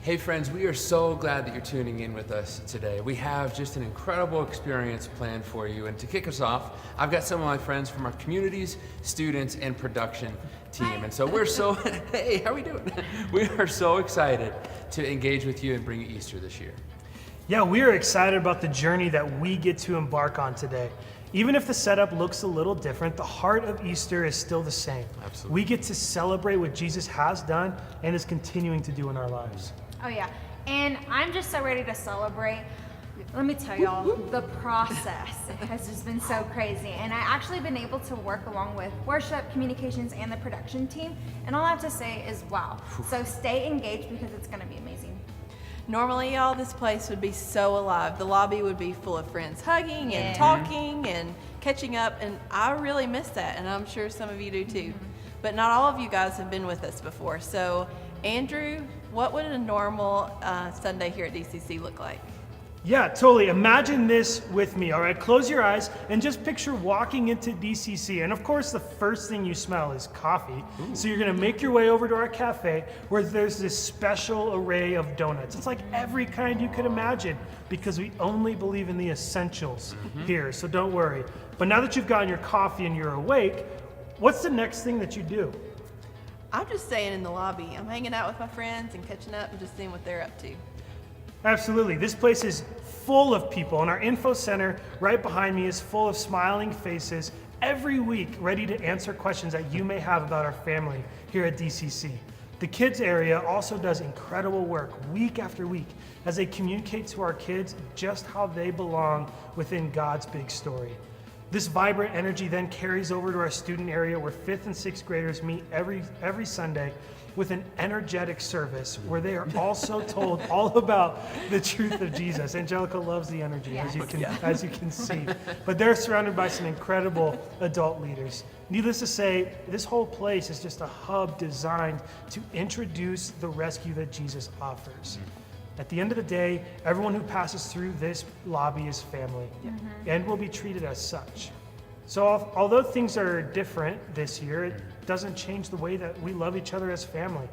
Hey friends, we are so glad that you're tuning in with us today. We have just an incredible experience planned for you. And to kick us off, I've got some of my friends from our communities, students, and production team. And so we're so, hey, how are we doing? We are so excited to engage with you and bring you Easter this year. Yeah, we are excited about the journey that we get to embark on today. Even if the setup looks a little different, the heart of Easter is still the same. Absolutely. We get to celebrate what Jesus has done and is continuing to do in our lives. Oh yeah, and I'm just so ready to celebrate. Let me tell y'all, the process has just been so crazy, and I actually been able to work along with worship, communications, and the production team, and all I have to say is wow. So stay engaged because it's gonna be amazing. Normally, y'all, this place would be so alive. The lobby would be full of friends hugging and talking and catching up, and I really miss that, and I'm sure some of you do too. But not all of you guys have been with us before. So, Andrew, what would a normal Sunday here at DCC look like? Yeah, totally. Imagine this with me, all right? Close your eyes and just picture walking into DCC. And of course, the first thing you smell is coffee. Ooh. So you're gonna make your way over to our cafe where there's this special array of donuts. It's like every kind you could imagine because we only believe in the essentials here, so don't worry. But now that you've gotten your coffee and you're awake, what's the next thing that you do? I'm just staying in the lobby. I'm hanging out with my friends and catching up and just seeing what they're up to. Absolutely. This place is full of people, and our info center right behind me is full of smiling faces every week ready to answer questions that you may have about our family here at DCC. The kids area also does incredible work week after week as they communicate to our kids just how they belong within God's big story. This vibrant energy then carries over to our student area where 5th and 6th graders meet every Sunday with an energetic service where they are also told all about the truth of Jesus. Angelica loves the energy, as you can see. But they're surrounded by some incredible adult leaders. Needless to say, this whole place is just a hub designed to introduce the rescue that Jesus offers. At the end of the day, everyone who passes through this lobby is family and will be treated as such. So although things are different this year, it doesn't change the way that we love each other as family.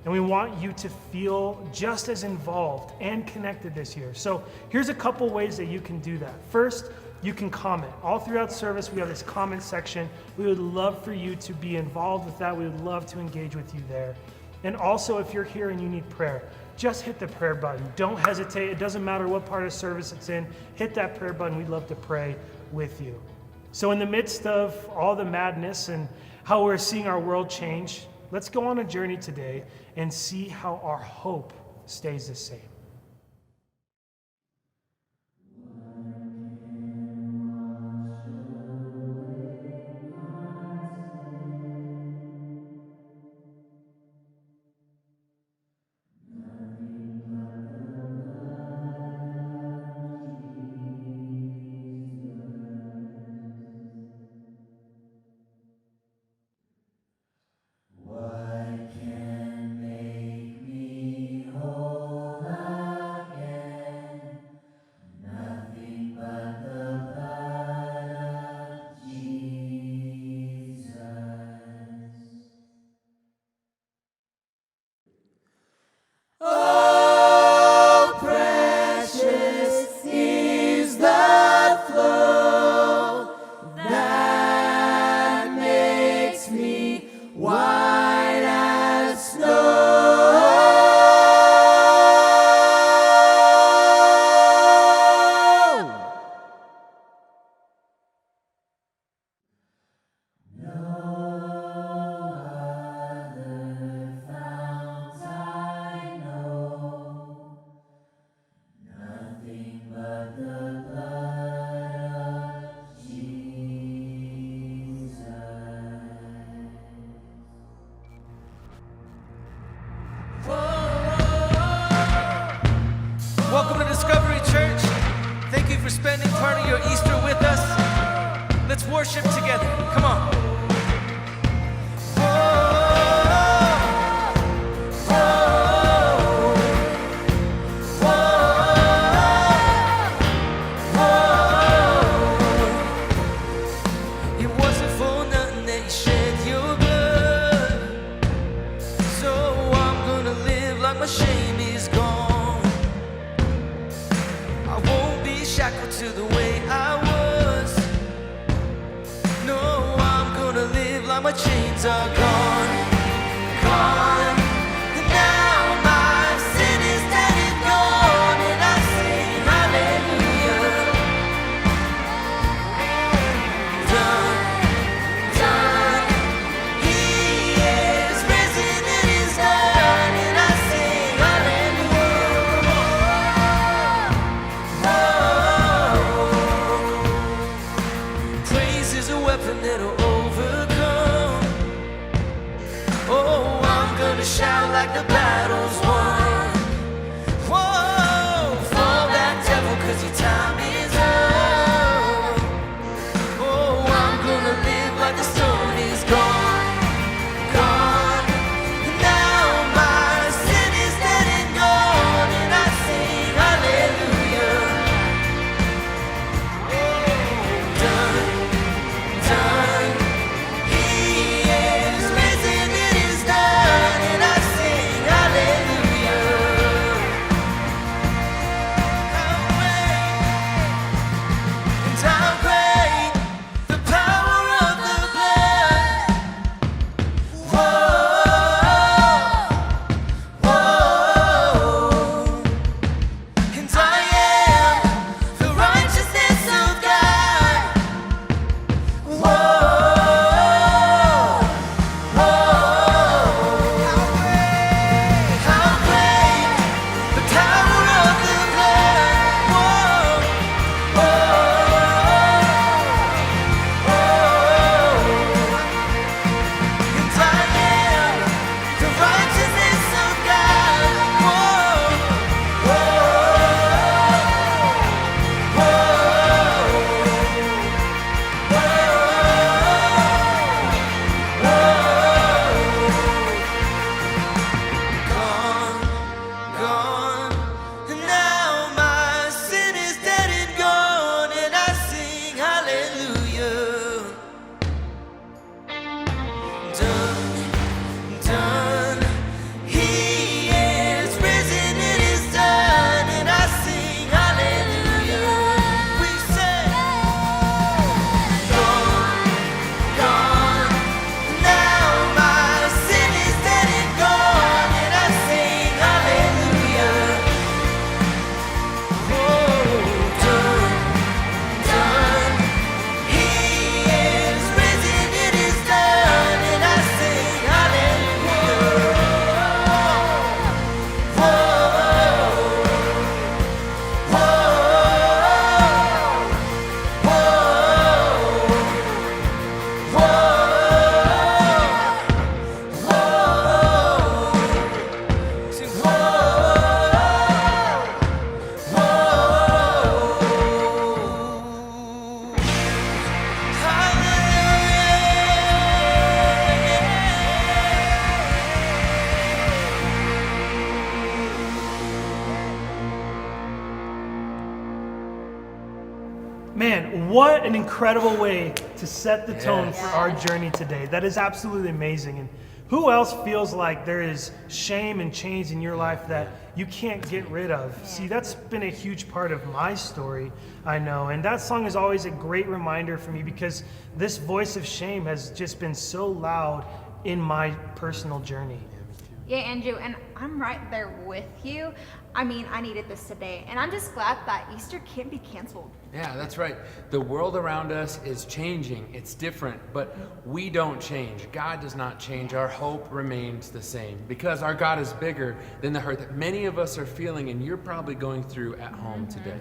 And we want you to feel just as involved and connected this year. So here's a couple ways that you can do that. First, you can comment. All throughout service, we have this comment section. We would love for you to be involved with that. We would love to engage with you there. And also, if you're here and you need prayer, just hit the prayer button. Don't hesitate. It doesn't matter what part of service it's in. Hit that prayer button. We'd love to pray with you. So in the midst of all the madness and how we're seeing our world change, let's go on a journey today and see how our hope stays the same. Welcome to Discovery Church. Thank you for spending part of your Easter with us. Let's worship together. Come on. It wasn't for nothing that you shed your blood. So I'm gonna live like my shame is gone. chains are gone, gone. And now my sin is dead and gone, and I sing hallelujah. Done, done. He is risen, it is done, and I sing hallelujah. Oh, praise is a weapon that'll overcome. Oh, I'm gonna shout like the battle's won. Whoa, fall back, devil, 'cause your time is up. Oh, I'm gonna live like the storm is gone, gone. And now my sin is dead and gone, and I sing hallelujah. Done, done. He is risen, it is done, and I sing hallelujah. How great the power of the blood. Whoa, whoa. And I am the righteousness of God. Whoa, how great the power of the blood. Whoa, and I am the righteousness of God. Gone, gone, and now my sin is dead and gone, and I sing hallelujah. Done, done. He is risen, it is done, and I sing hallelujah. We say, gone, gone. Now my sin is dead and gone, and I sing hallelujah. Oh, done, done. He is risen, it is done, and I sing hallelujah. Man, what an incredible way to set the tone Yes. for our journey today. That is absolutely amazing. And who else feels like there is shame and chains in your life that you can't get rid of? See, that's been a huge part of my story, I know. And that song is always a great reminder for me because this voice of shame has just been so loud in my personal journey. Yeah, Andrew, and I'm right there with you. I mean, I needed this today, and I'm just glad that Easter can't be canceled. Yeah, that's right. The world around us is changing. It's different, but we don't change. God does not change. Our hope remains the same because our God is bigger than the hurt that many of us are feeling and you're probably going through at home today.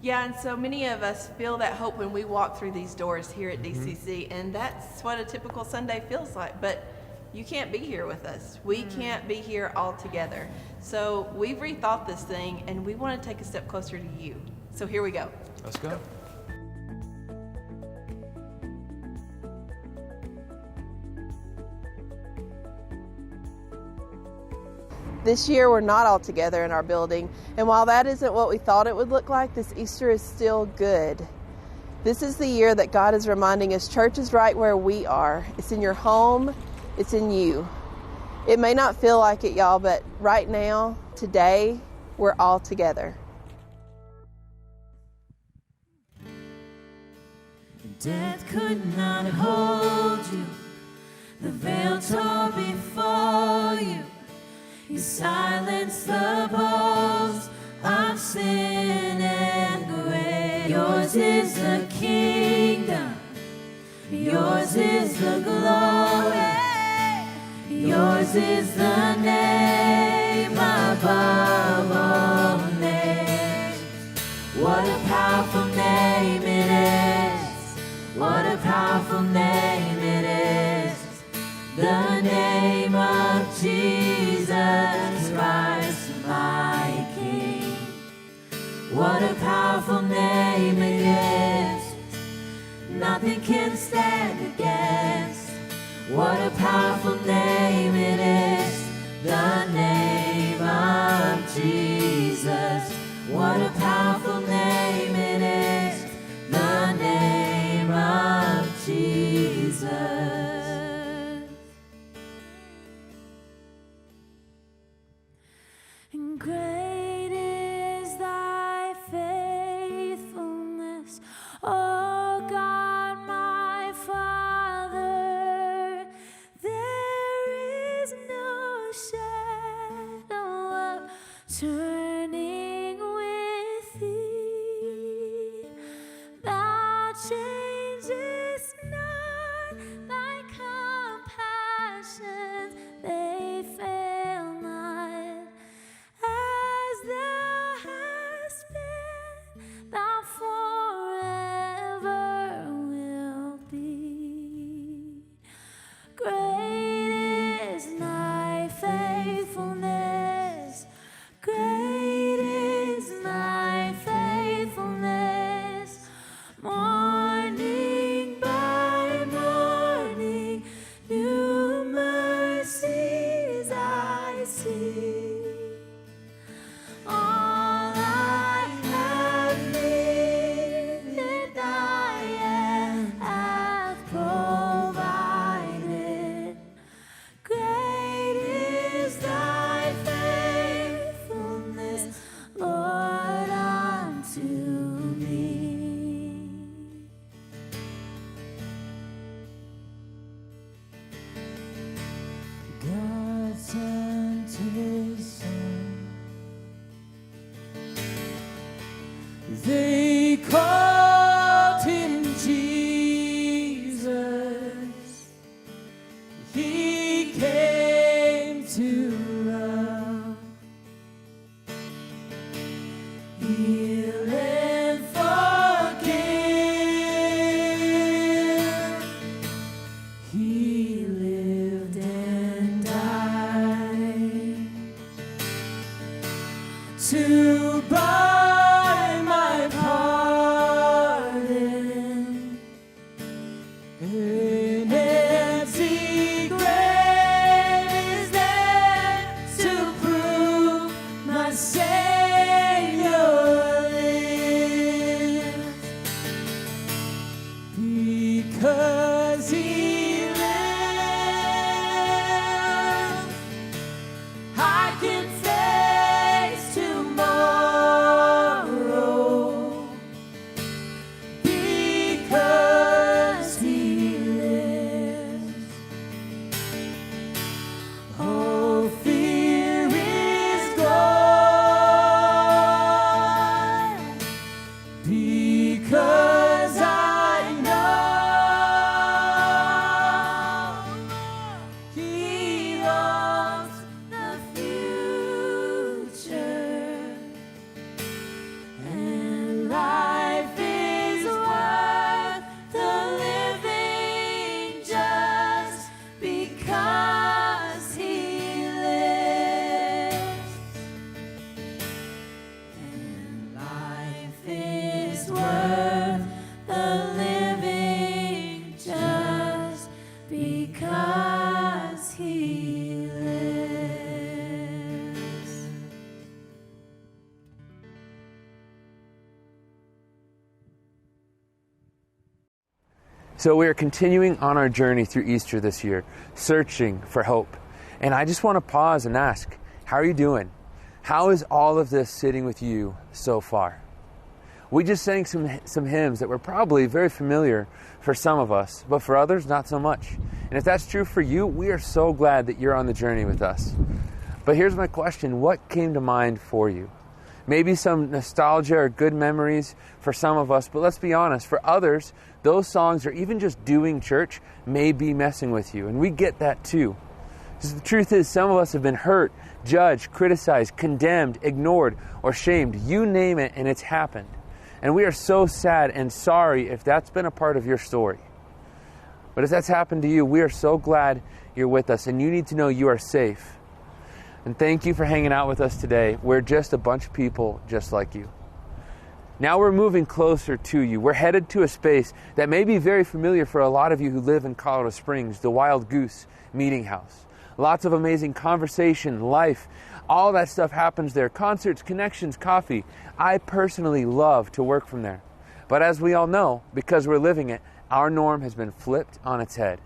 Yeah, and so many of us feel that hope when we walk through these doors here at DCC, and that's what a typical Sunday feels like. But you can't be here with us. We can't be here all together. So we've rethought this thing, and we want to take a step closer to you. So here we go. Let's go. This year we're not all together in our building, and while that isn't what we thought it would look like, this Easter is still good. This is the year that God is reminding us church is right where we are. It's in your home, it's in you. It may not feel like it, y'all, but right now, today, we're all together. Death could not hold you. the veil tore before you. You silenced the boast of sin and grave. Yours is the kingdom, yours is the glory, yours is the name above all names. What a powerful name it is, what a powerful name it is, the name of Jesus Christ, my King. What a powerful name it is, nothing can stand against. What a powerful name it is, the name of Jesus. What a powerful name it is, the name of Jesus. And great is thy faithfulness, O God, my Father. There is no shadow of turning with thee. Thou changest not, thy compassions, they fail not. As thou hast been, thou forever wilt be. Great is thy faithfulness, great is thy faithfulness. Morning by morning, new mercies I see. All I have needed, thy hand hath provided. Great is thy faithfulness, Lord, unto me. God sent his Son. They called him Jesus. He came to love, heal and forgive. He lived and died to buy my pardon. An empty grave is there to prove my Savior lives. Because he lives, I can face tomorrow. Because he lives, oh, fear is gone. Because I know he owns the future, and life is worth the living just because he lives. And life is worth the living just because he lives. So we are continuing on our journey through Easter this year, searching for hope. And I just want to pause and ask, how are you doing? How is all of this sitting with you so far? We just sang some hymns that were probably very familiar for some of us, but for others, not so much. And if that's true for you, we are so glad that you're on the journey with us. But here's my question. What came to mind for you? Maybe some nostalgia or good memories for some of us, but let's be honest, for others, those songs or even just doing church may be messing with you, and we get that too. Because the truth is, some of us have been hurt, judged, criticized, condemned, ignored, or shamed. You name it, and it's happened. And we are so sad and sorry if that's been a part of your story. But if that's happened to you, we are so glad you're with us, and you need to know you are safe. And thank you for hanging out with us today. We're just a bunch of people just like you. Now we're moving closer to you. We're headed to a space that may be very familiar for a lot of you who live in Colorado Springs, the Wild Goose Meeting House. Lots of amazing conversation, life, all that stuff happens there. Concerts, connections, coffee. I personally love to work from there. But as we all know, because we're living it, our norm has been flipped on its head.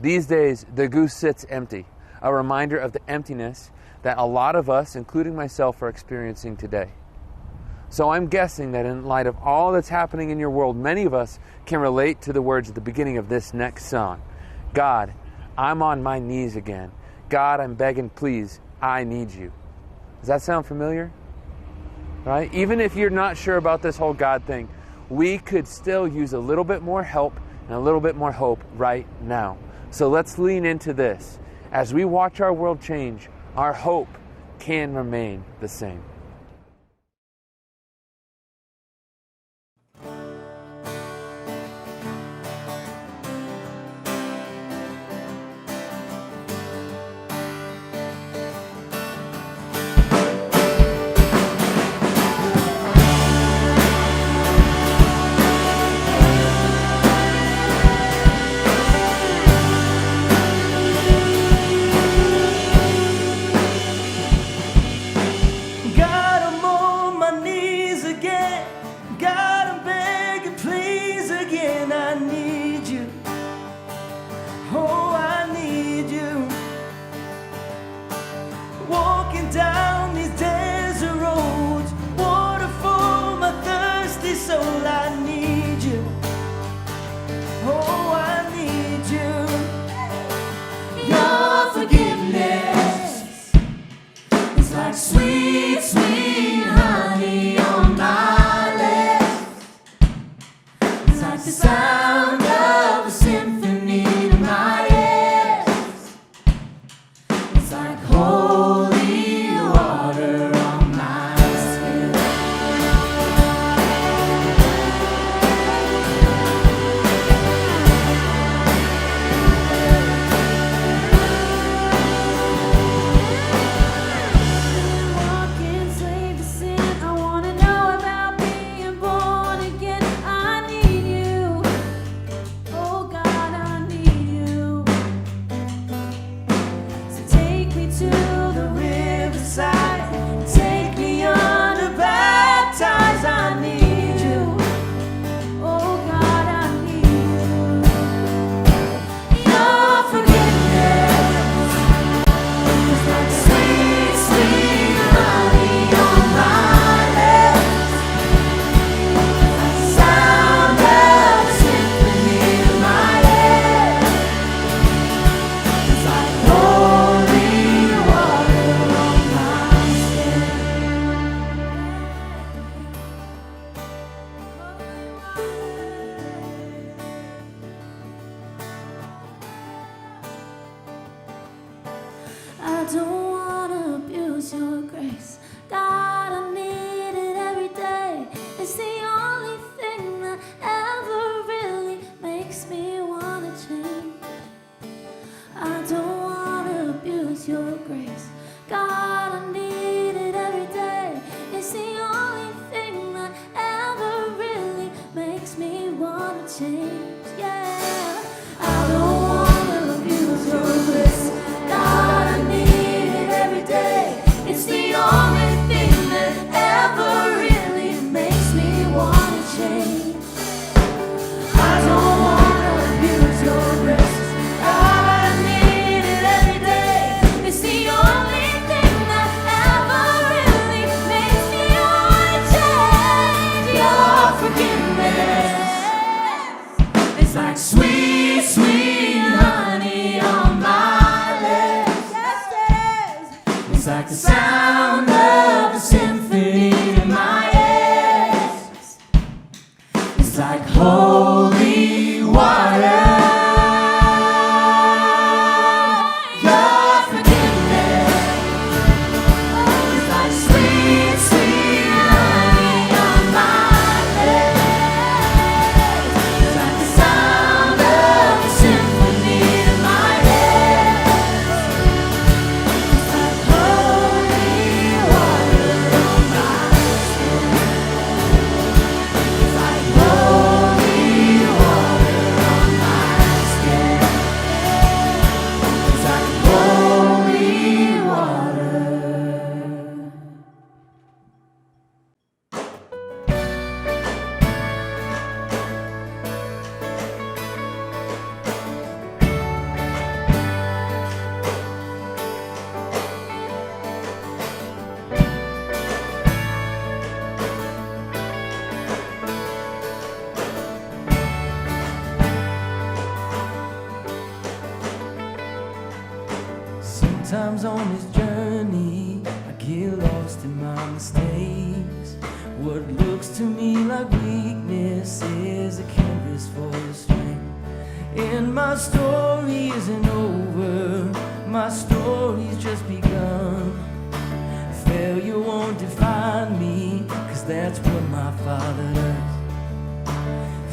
These days, the goose sits empty, a reminder of the emptiness that a lot of us, including myself, are experiencing today. So I'm guessing that in light of all that's happening in your world, many of us can relate to the words at the beginning of this next song. God, I'm on my knees again. God, I'm begging, please, I need you. Does that sound familiar? Right? Even if you're not sure about this whole God thing, we could still use a little bit more help and a little bit more hope right now. So let's lean into this. As we watch our world change, our hope can remain the same. God, I'm on my knees again. God, I'm begging, please again. I need you. Oh, I need you. Walking down these desert roads, water for my thirsty soul. I need you. Oh, I need you. Your forgiveness is like sweet, sweet honey on my lips. It's like the sound of a symphony to my ears. It's like holy water on my skin. Walking slave to sin, I wanna know about being born again. I need you, oh God, I need you. So take me to the riverside, take me under baptized. I need you, oh God, I need you. Your forgiveness is like sweet, sweet honey on my lips. Like the sound of a symphony in my ears. It's like holy water on my I don't wanna abuse your grace. God, I need it every day. It's the only thing that ever really makes me wanna change. I don't wanna abuse your grace. God, I need it every day. It's the only thing that ever really makes me wanna change. Yeah, I don't wanna abuse your grace. God, I need it every day. It's the only Sometimes on this journey I get lost in my mistakes. What looks to me like weakness is a canvas for the strength. And my story isn't over, my story's just begun. Failure won't define me, 'cause that's what my Father does.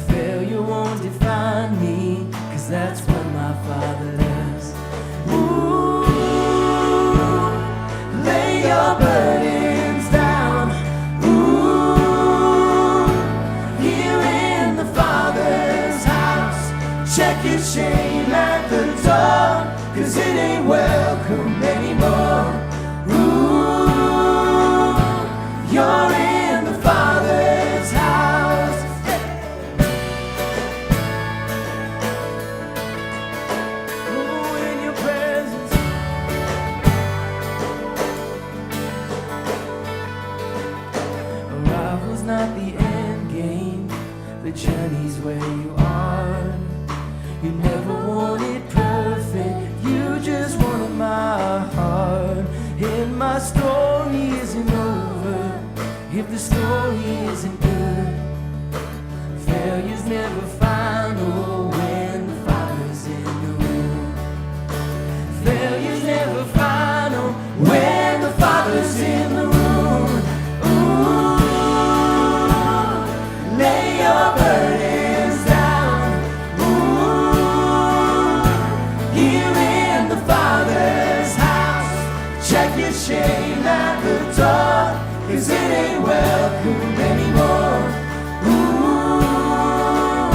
Failure won't define me, 'cause that's what my Father does. Ooh, lay your burdens down. Ooh, here in the Father's house. Check your shame at the door, 'cause it ain't welcome anymore. Ooh, you're in the Father's house. Ooh, in your presence. Arrival's not the end game, the journey's where you are. You never wanted perfect, you just wanted my heart. And my story isn't over if the story isn't good. Failure's never final when the Father's in the room. Failure's never final when the Father's in the room. Ooh, lay your burdens down. Ooh, here in the Father's house. Check your shame at the door, 'cause it ain't welcome anymore. Ooh,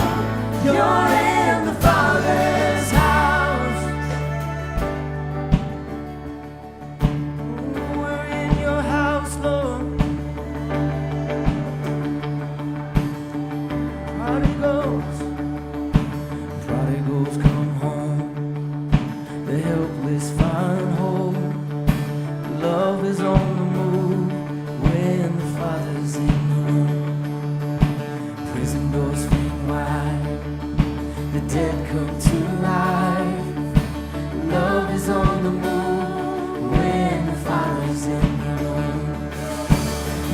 you're in the Father's house. Ooh, we're in your house, Lord. Prodigals come home. The helpless find hope. Love is on the move when the Father's in the room. Prison doors swing wide, the dead come to life. Love is on the move when the Father's in the room.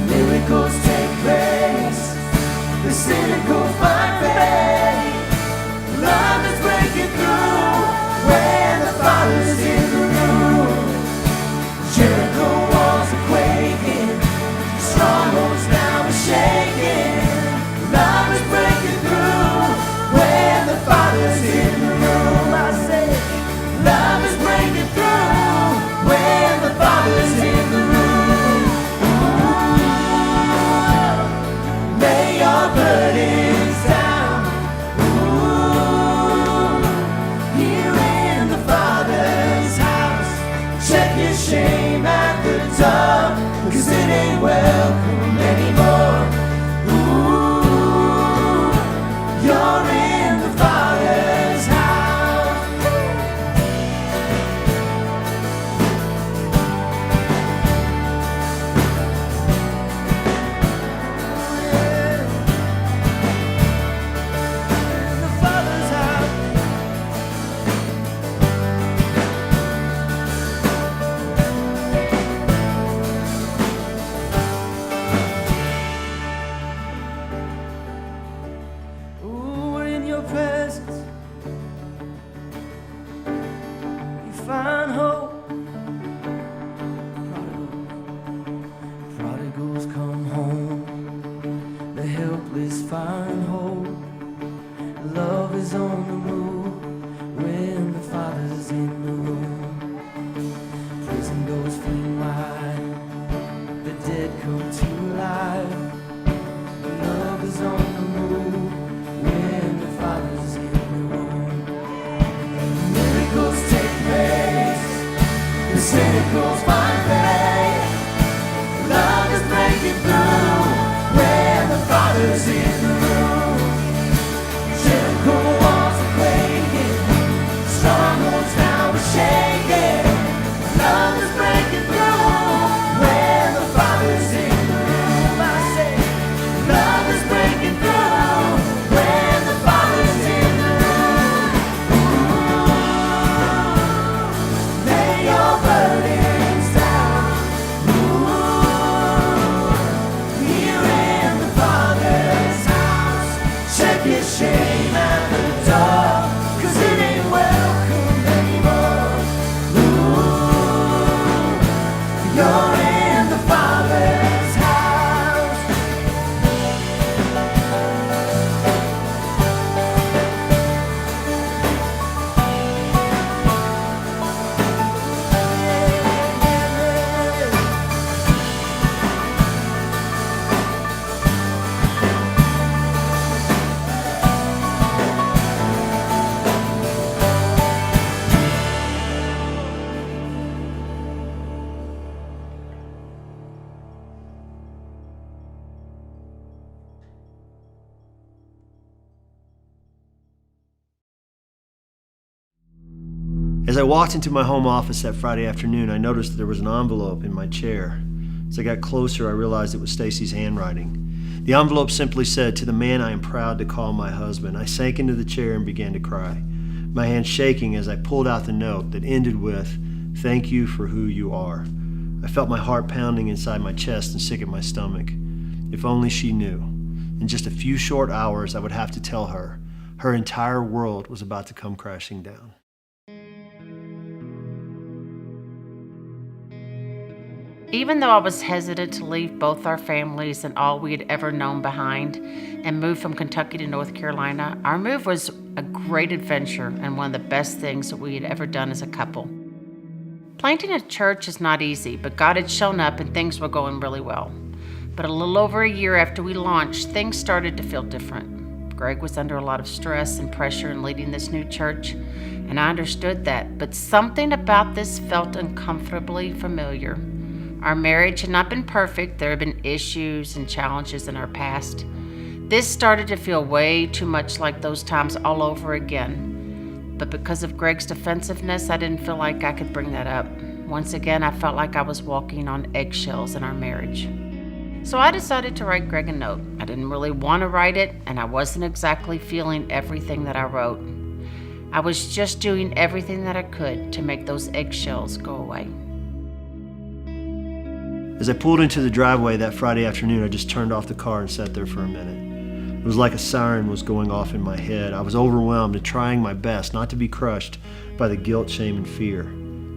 Miracles take place, the cynical find faith. Love is breaking through when the Father's in the room. Jericho walls are quaking, strongholds now are shaking. Love is breaking through when the Father's in the room. I say, love is breaking through when the Father's in the room. Ooh, lay your burdens down. Ooh, here in the Father's house. Check your shame at the door, 'cause it ain't welcome anymore. Ooh, you're in the Father's house. In the Father's house. Ooh, we're in your presence. You find hope. Prodigals come home. The helpless find hope. Love is on the move when the Father's in the room. Prison doors fling wide, the dead come to life. Love is on the move when the Father's in the room. Miracles take place, the cynicals find faith. Love is breaking through when the Father's in the room. Jericho walls are quaking, strongholds now are shaking. As I walked into my home office that Friday afternoon, I noticed that there was an envelope in my chair. As I got closer, I realized it was Stacy's handwriting. The envelope simply said, "To the man I am proud to call my husband." I sank into the chair and began to cry, my hand shaking as I pulled out the note that ended with, "Thank you for who you are." I felt my heart pounding inside my chest and sick at my stomach. If only she knew. In just a few short hours, I would have to tell her. Her entire world was about to come crashing down. Even though I was hesitant to leave both our families and all we had ever known behind and move from Kentucky to North Carolina, our move was a great adventure and one of the best things that we had ever done as a couple. Planting a church is not easy, but God had shown up and things were going really well. But a little over a year after we launched, things started to feel different. Greg was under a lot of stress and pressure in leading this new church, and I understood that, but something about this felt uncomfortably familiar. Our marriage had not been perfect. There had been issues and challenges in our past. This started to feel way too much like those times all over again. But because of Greg's defensiveness, I didn't feel like I could bring that up. Once again, I felt like I was walking on eggshells in our marriage. So I decided to write Greg a note. I didn't really want to write it, and I wasn't exactly feeling everything that I wrote. I was just doing everything that I could to make those eggshells go away. As I pulled into the driveway that Friday afternoon, I just turned off the car and sat there for a minute. It was like a siren was going off in my head. I was overwhelmed and trying my best not to be crushed by the guilt, shame, and fear.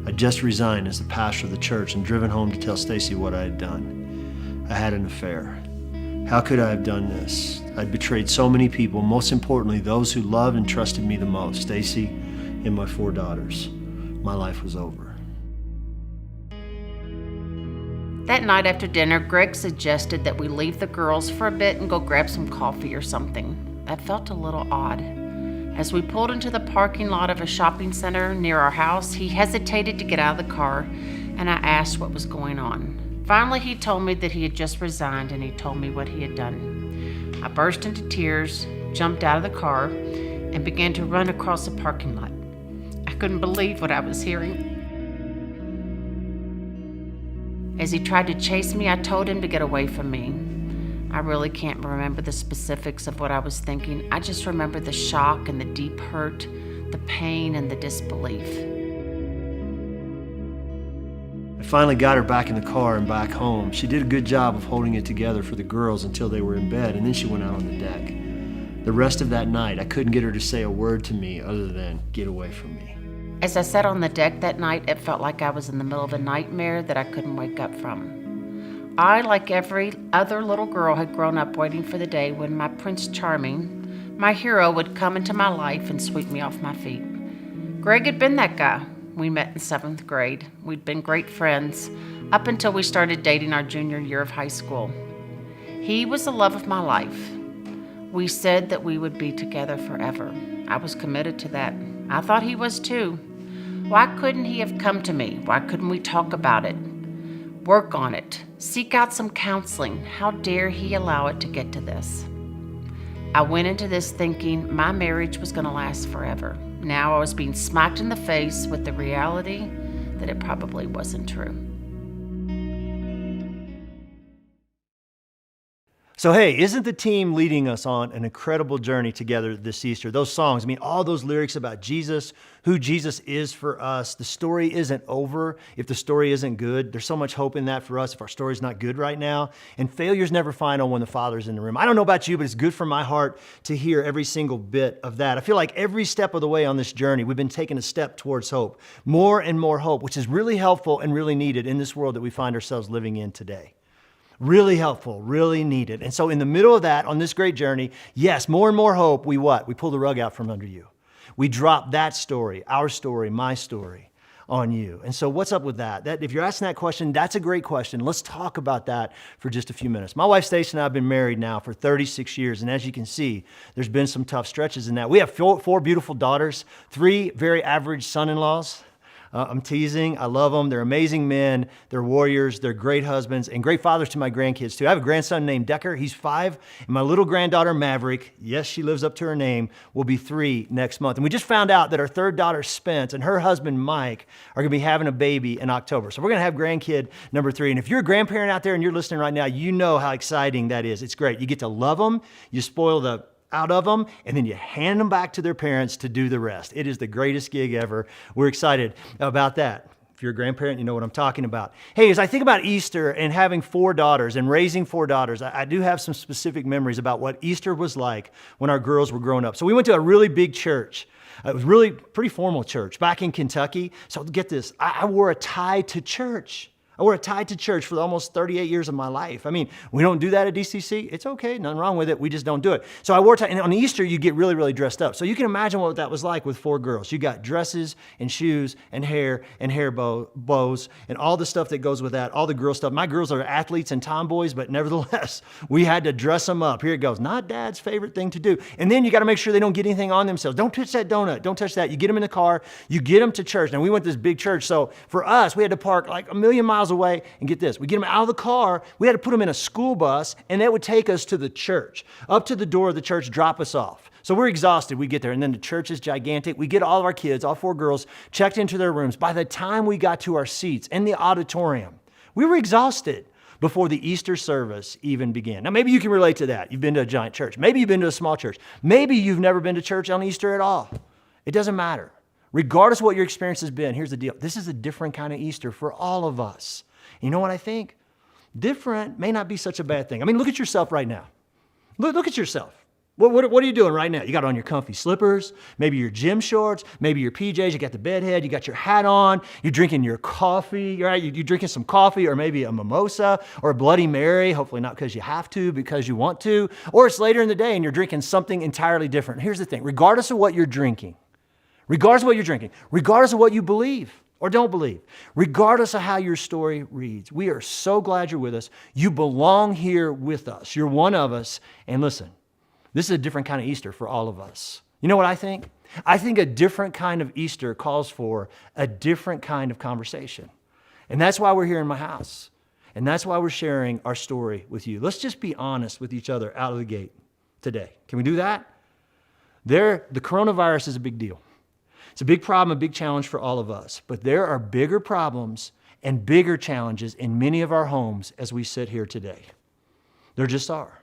I just resigned as the pastor of the church and driven home to tell Stacy what I had done. I had an affair. How could I have done this? I'd betrayed so many people, most importantly, those who loved and trusted me the most, Stacy and my 4 daughters. My life was over. That night after dinner, Greg suggested that we leave the girls for a bit and go grab some coffee or something. That felt a little odd. As we pulled into the parking lot of a shopping center near our house, he hesitated to get out of the car, and I asked what was going on. Finally, he told me that he had just resigned, and he told me what he had done. I burst into tears, jumped out of the car, and began to run across the parking lot. I couldn't believe what I was hearing. As he tried to chase me, I told him to get away from me. I really can't remember the specifics of what I was thinking. I just remember the shock and the deep hurt, the pain and the disbelief. I finally got her back in the car and back home. She did a good job of holding it together for the girls until they were in bed, and then she went out on the deck. The rest of that night, I couldn't get her to say a word to me other than, "Get away from me." As I sat on the deck that night, it felt like I was in the middle of a nightmare that I couldn't wake up from. I, like every other little girl, had grown up waiting for the day when my Prince Charming, my hero, would come into my life and sweep me off my feet. Greg had been that guy. We met in 7th grade. We'd been great friends up until we started dating our junior year of high school. He was the love of my life. We said that we would be together forever. I was committed to that. I thought he was too. Why couldn't he have come to me? Why couldn't we talk about it? Work on it. Seek out some counseling. How dare he allow it to get to this? I went into this thinking my marriage was going to last forever. Now I was being smacked in the face with the reality that it probably wasn't true. So hey, isn't the team leading us on an incredible journey together this Easter? Those songs, I mean, all those lyrics about Jesus, who Jesus is for us. The story isn't over if the story isn't good. There's so much hope in that for us if our story's not good right now. And failure's never final when the Father's in the room. I don't know about you, but it's good for my heart to hear every single bit of that. I feel like every step of the way on this journey, we've been taking a step towards hope. More and more hope, which is really helpful and really needed in this world that we find ourselves living in today. Really helpful, really needed. And so in the middle of that, on this great journey, yes, more and more hope, we what? We pull the rug out from under you. We drop that story, our story, my story on you. And so what's up with that? If you're asking that question, that's a great question. Let's talk about that for just a few minutes. My wife Stacy and I have been married now for 36 years. And as you can see, there's been some tough stretches in that. We have four beautiful daughters, 3 very average son-in-laws. I'm teasing. I love them. They're amazing men. They're warriors. They're great husbands and great fathers to my grandkids too. I have a grandson named Decker. He's 5. And my little granddaughter, Maverick, yes, she lives up to her name, will be 3 next month. And we just found out that our 3rd daughter, Spence, and her husband, Mike, are going to be having a baby in October. So we're going to have grandkid number 3. And if you're a grandparent out there and you're listening right now, you know how exciting that is. It's great. You get to love them. You spoil the out of them, and then you hand them back to their parents to do the rest. It is the greatest gig ever. We're excited about that. If you're a grandparent, you know what I'm talking about. Hey, as I think about Easter and having 4 daughters and raising 4 daughters, I do have some specific memories about what Easter was like when our girls were growing up. So we went to a really big church. It was really pretty formal church back in Kentucky. So get this, I wore a tie to church. I wore a tie to church for almost 38 years of my life. I mean, we don't do that at DCC. It's okay, nothing wrong with it. We just don't do it. So I wore a tie, and on Easter, you get really, really dressed up. So you can imagine what that was like with 4 girls. You got dresses and shoes and hair bows and all the stuff that goes with that, all the girl stuff. My girls are athletes and tomboys, but nevertheless, we had to dress them up. Here it goes. Not Dad's favorite thing to do. And then you got to make sure they don't get anything on themselves. Don't touch that donut. Don't touch that. You get them in the car. You get them to church. Now, we went to this big church, so for us, we had to park like a million miles away. And get this, we get them out of the car, we had to put them in a school bus, and that would take us to the church, up to the door of the church, drop us off. So we're exhausted, we get there, and then the church is gigantic. We get all of our kids, all 4 girls, checked into their rooms. By the time we got to our seats in the auditorium, we were exhausted before the Easter service even began. Now, maybe you can relate to that. You've been to a giant church. Maybe you've been to a small church. Maybe you've never been to church on Easter at all. It doesn't matter. Regardless of what your experience has been, here's the deal. This is a different kind of Easter for all of us. You know what I think? Different may not be such a bad thing. I mean, look at yourself right now. Look at yourself. What are you doing right now? You got on your comfy slippers, maybe your gym shorts, maybe your PJs, you got the bed head, you got your hat on, you're drinking your coffee, right? You're drinking some coffee or maybe a mimosa or a Bloody Mary, hopefully not because you have to, because you want to, or it's later in the day and you're drinking something entirely different. Here's the thing, regardless of what you're drinking, regardless of what you believe, or don't believe, regardless of how your story reads. We are so glad you're with us. You belong here with us. You're one of us. And listen, this is a different kind of Easter for all of us. You know what I think? I think a different kind of Easter calls for a different kind of conversation. And that's why we're here in my house. And that's why we're sharing our story with you. Let's just be honest with each other out of the gate today. Can we do that? The coronavirus is a big deal. It's a big problem, a big challenge for all of us. But there are bigger problems and bigger challenges in many of our homes as we sit here today. There just are.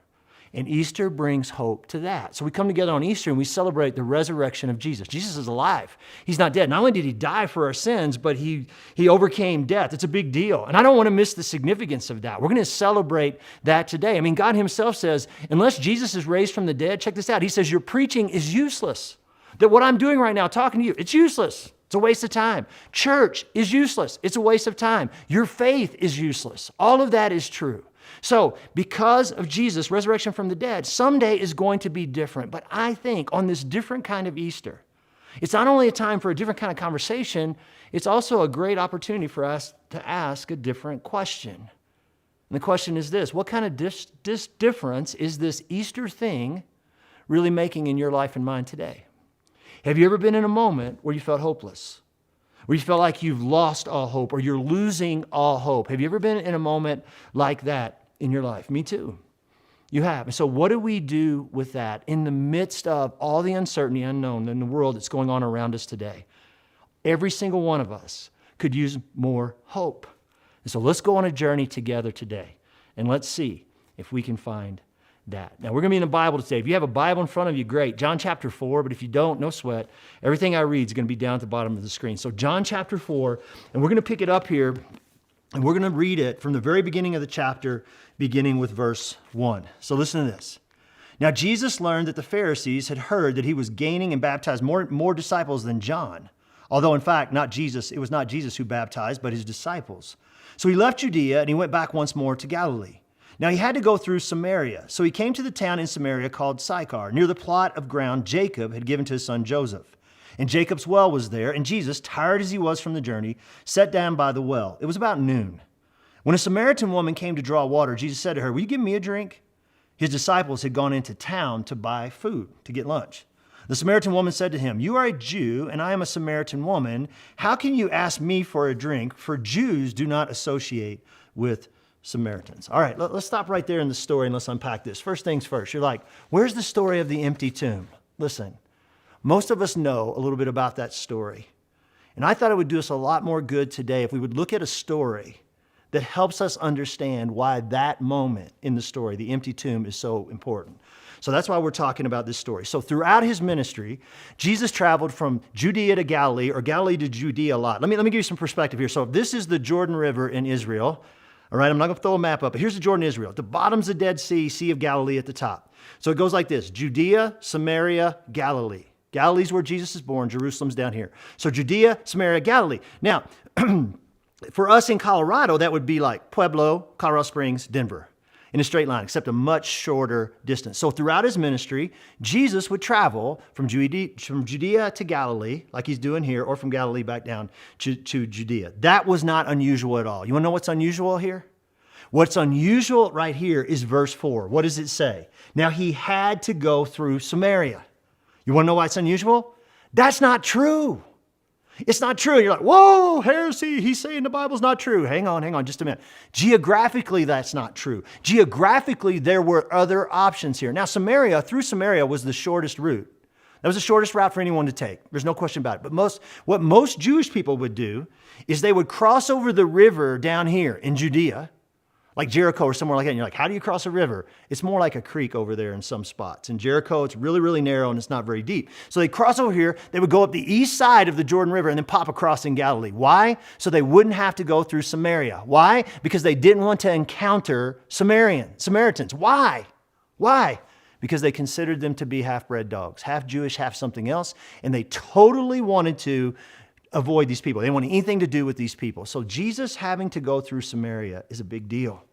And Easter brings hope to that. So we come together on Easter and we celebrate the resurrection of Jesus. Jesus is alive. He's not dead. Not only did he die for our sins, but he overcame death. It's a big deal. And I don't want to miss the significance of that. We're going to celebrate that today. I mean, God himself says, unless Jesus is raised from the dead, check this out. He says, your preaching is useless. That what I'm doing right now, talking to you, it's useless. It's a waste of time. Church is useless. It's a waste of time. Your faith is useless. All of that is true. So because of Jesus' resurrection from the dead, someday is going to be different. But I think on this different kind of Easter, it's not only a time for a different kind of conversation, it's also a great opportunity for us to ask a different question. And the question is this: what kind of difference is this Easter thing really making in your life and mine today? Have you ever been in a moment where you felt hopeless? Where you felt like you've lost all hope or you're losing all hope? Have you ever been in a moment like that in your life? Me too. You have. And so what do we do with that in the midst of all the uncertainty, unknown in the world that's going on around us today? Every single one of us could use more hope. And so let's go on a journey together today and let's see if we can find that. Now, we're going to be in the Bible today. If you have a Bible in front of you, great. John chapter 4, but if you don't, no sweat. Everything I read is going to be down at the bottom of the screen. So John chapter 4, and we're going to pick it up here, and we're going to read it from the very beginning of the chapter, beginning with verse 1. So listen to this. Now, Jesus learned that the Pharisees had heard that he was gaining and baptized more disciples than John. Although, in fact, it was not Jesus who baptized, but his disciples. So he left Judea, and he went back once more to Galilee. Now he had to go through Samaria. So he came to the town in Samaria called Sychar, near the plot of ground Jacob had given to his son Joseph. And Jacob's well was there, and Jesus, tired as he was from the journey, sat down by the well. It was about noon. When a Samaritan woman came to draw water, Jesus said to her, "Will you give me a drink?" His disciples had gone into town to buy food, to get lunch. The Samaritan woman said to him, "You are a Jew, and I am a Samaritan woman. How can you ask me for a drink? For Jews do not associate with Samaritans." All right, let's stop right there in the story and let's unpack this. First things first, you're like, where's the story of the empty tomb? Listen, most of us know a little bit about that story. And I thought it would do us a lot more good today if we would look at a story that helps us understand why that moment in the story, the empty tomb, is so important. So that's why we're talking about this story. So throughout his ministry, Jesus traveled from Judea to Galilee, or Galilee to Judea a lot. Let me give you some perspective here. So this is the Jordan River in Israel. All right, I'm not going to throw a map up, but here's the Jordan, Israel. At the bottom's the Dead Sea, Sea of Galilee at the top. So it goes like this: Judea, Samaria, Galilee. Galilee's where Jesus is born. Jerusalem's down here. So Judea, Samaria, Galilee. Now, for us in Colorado, that would be like Pueblo, Colorado Springs, Denver, in a straight line, except a much shorter distance. So throughout his ministry, Jesus would travel from Judea to Galilee, like he's doing here, or from Galilee back down to Judea. That was not unusual at all. You want to know what's unusual here? What's unusual right here is verse 4. What does it say? Now he had to go through Samaria. You want to know why it's unusual? That's not true. It's not true. You're like, whoa, heresy. He's saying the Bible's not true. Hang on just a minute. Geographically, that's not true. Geographically, there were other options here. Now, through Samaria was the shortest route. That was the shortest route for anyone to take. There's no question about it. But what most Jewish people would do is they would cross over the river down here in Judea, like Jericho or somewhere like that. And you're like, how do you cross a river? It's more like a creek over there in some spots. In Jericho, it's really, really narrow and it's not very deep. So they cross over here. They would go up the east side of the Jordan River and then pop across in Galilee. Why? So they wouldn't have to go through Samaria. Why? Because they didn't want to encounter Samaritans. Why? Because they considered them to be half-bred dogs, half Jewish, half something else. And they totally wanted to avoid these people. They didn't want anything to do with these people. So Jesus having to go through Samaria is a big deal.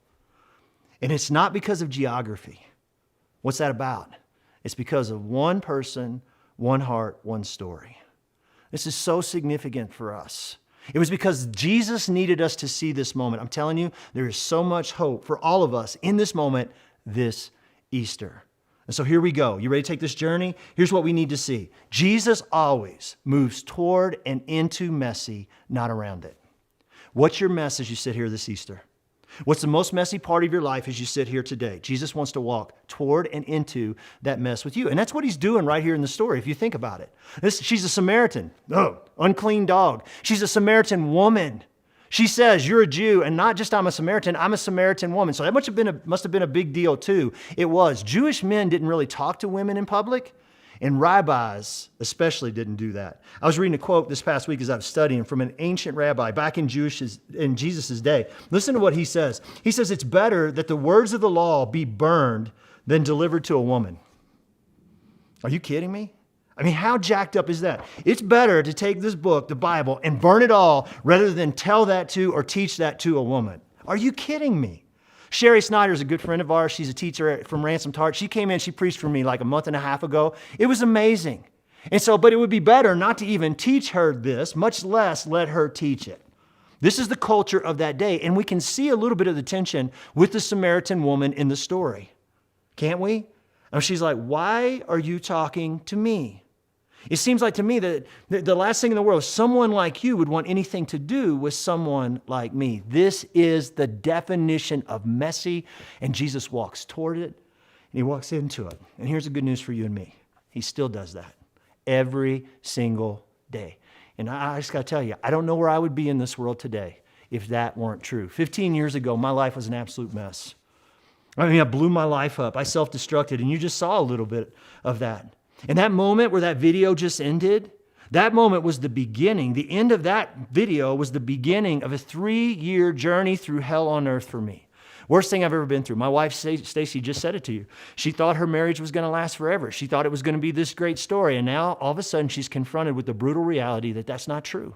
And it's not because of geography. What's that about? It's because of one person, one heart, one story. This is so significant for us. It was because Jesus needed us to see this moment. I'm telling you, there is so much hope for all of us in this moment this Easter. And so here we go. You ready to take this journey? Here's what we need to see. Jesus always moves toward and into messy, not around it. What's your mess as you sit here this Easter? What's the most messy part of your life as you sit here today? Jesus wants to walk toward and into that mess with you. And that's what he's doing right here in the story, if you think about it. She's a Samaritan. Oh, unclean dog. She's a Samaritan woman. She says, you're a Jew, and not just I'm a Samaritan, I'm a Samaritan woman. So that must have been a big deal too. It was. Jewish men didn't really talk to women in public, and rabbis especially didn't do that. I was reading a quote this past week as I was studying from an ancient rabbi back in Jesus' day. Listen to what he says. He says, it's better that the words of the law be burned than delivered to a woman. Are you kidding me? I mean, how jacked up is that? It's better to take this book, the Bible, and burn it all rather than tell that to or teach that to a woman. Are you kidding me? Sherry Snyder is a good friend of ours. She's a teacher from Ransom Tart. She came in, she preached for me like a month and a half ago. It was amazing. And so, but it would be better not to even teach her this, much less let her teach it. This is the culture of that day. And we can see a little bit of the tension with the Samaritan woman in the story. Can't we? And she's like, why are you talking to me? It seems like to me that the last thing in the world is someone like you would want anything to do with someone like me. This is the definition of messy, and Jesus walks toward it, and he walks into it. And here's the good news for you and me. He still does that every single day. And I just got to tell you, I don't know where I would be in this world today if that weren't true. 15 years ago, my life was an absolute mess. I mean, I blew my life up. I self-destructed, and you just saw a little bit of that. And that moment where that video just ended, that moment was the beginning. The end of that video was the beginning of a 3-year journey through hell on earth for me. Worst thing I've ever been through. My wife, Stacy, just said it to you. She thought her marriage was going to last forever. She thought it was going to be this great story. And now, all of a sudden, she's confronted with the brutal reality that that's not true.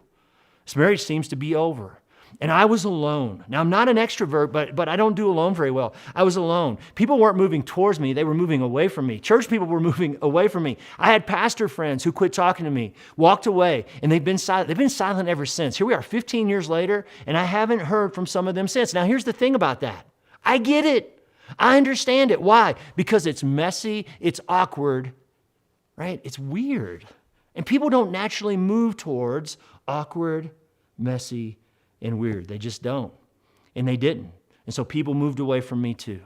This marriage seems to be over. And I was alone. Now, I'm not an extrovert, but I don't do alone very well. I was alone. People weren't moving towards me. They were moving away from me. Church people were moving away from me. I had pastor friends who quit talking to me, walked away, and they've been silent. They've been silent ever since. Here we are 15 years later, and I haven't heard from some of them since. Now, here's the thing about that. I get it. I understand it. Why? Because it's messy, it's awkward, right? It's weird. And people don't naturally move towards awkward, messy, and weird. They just don't. And they didn't. And so people moved away from me too.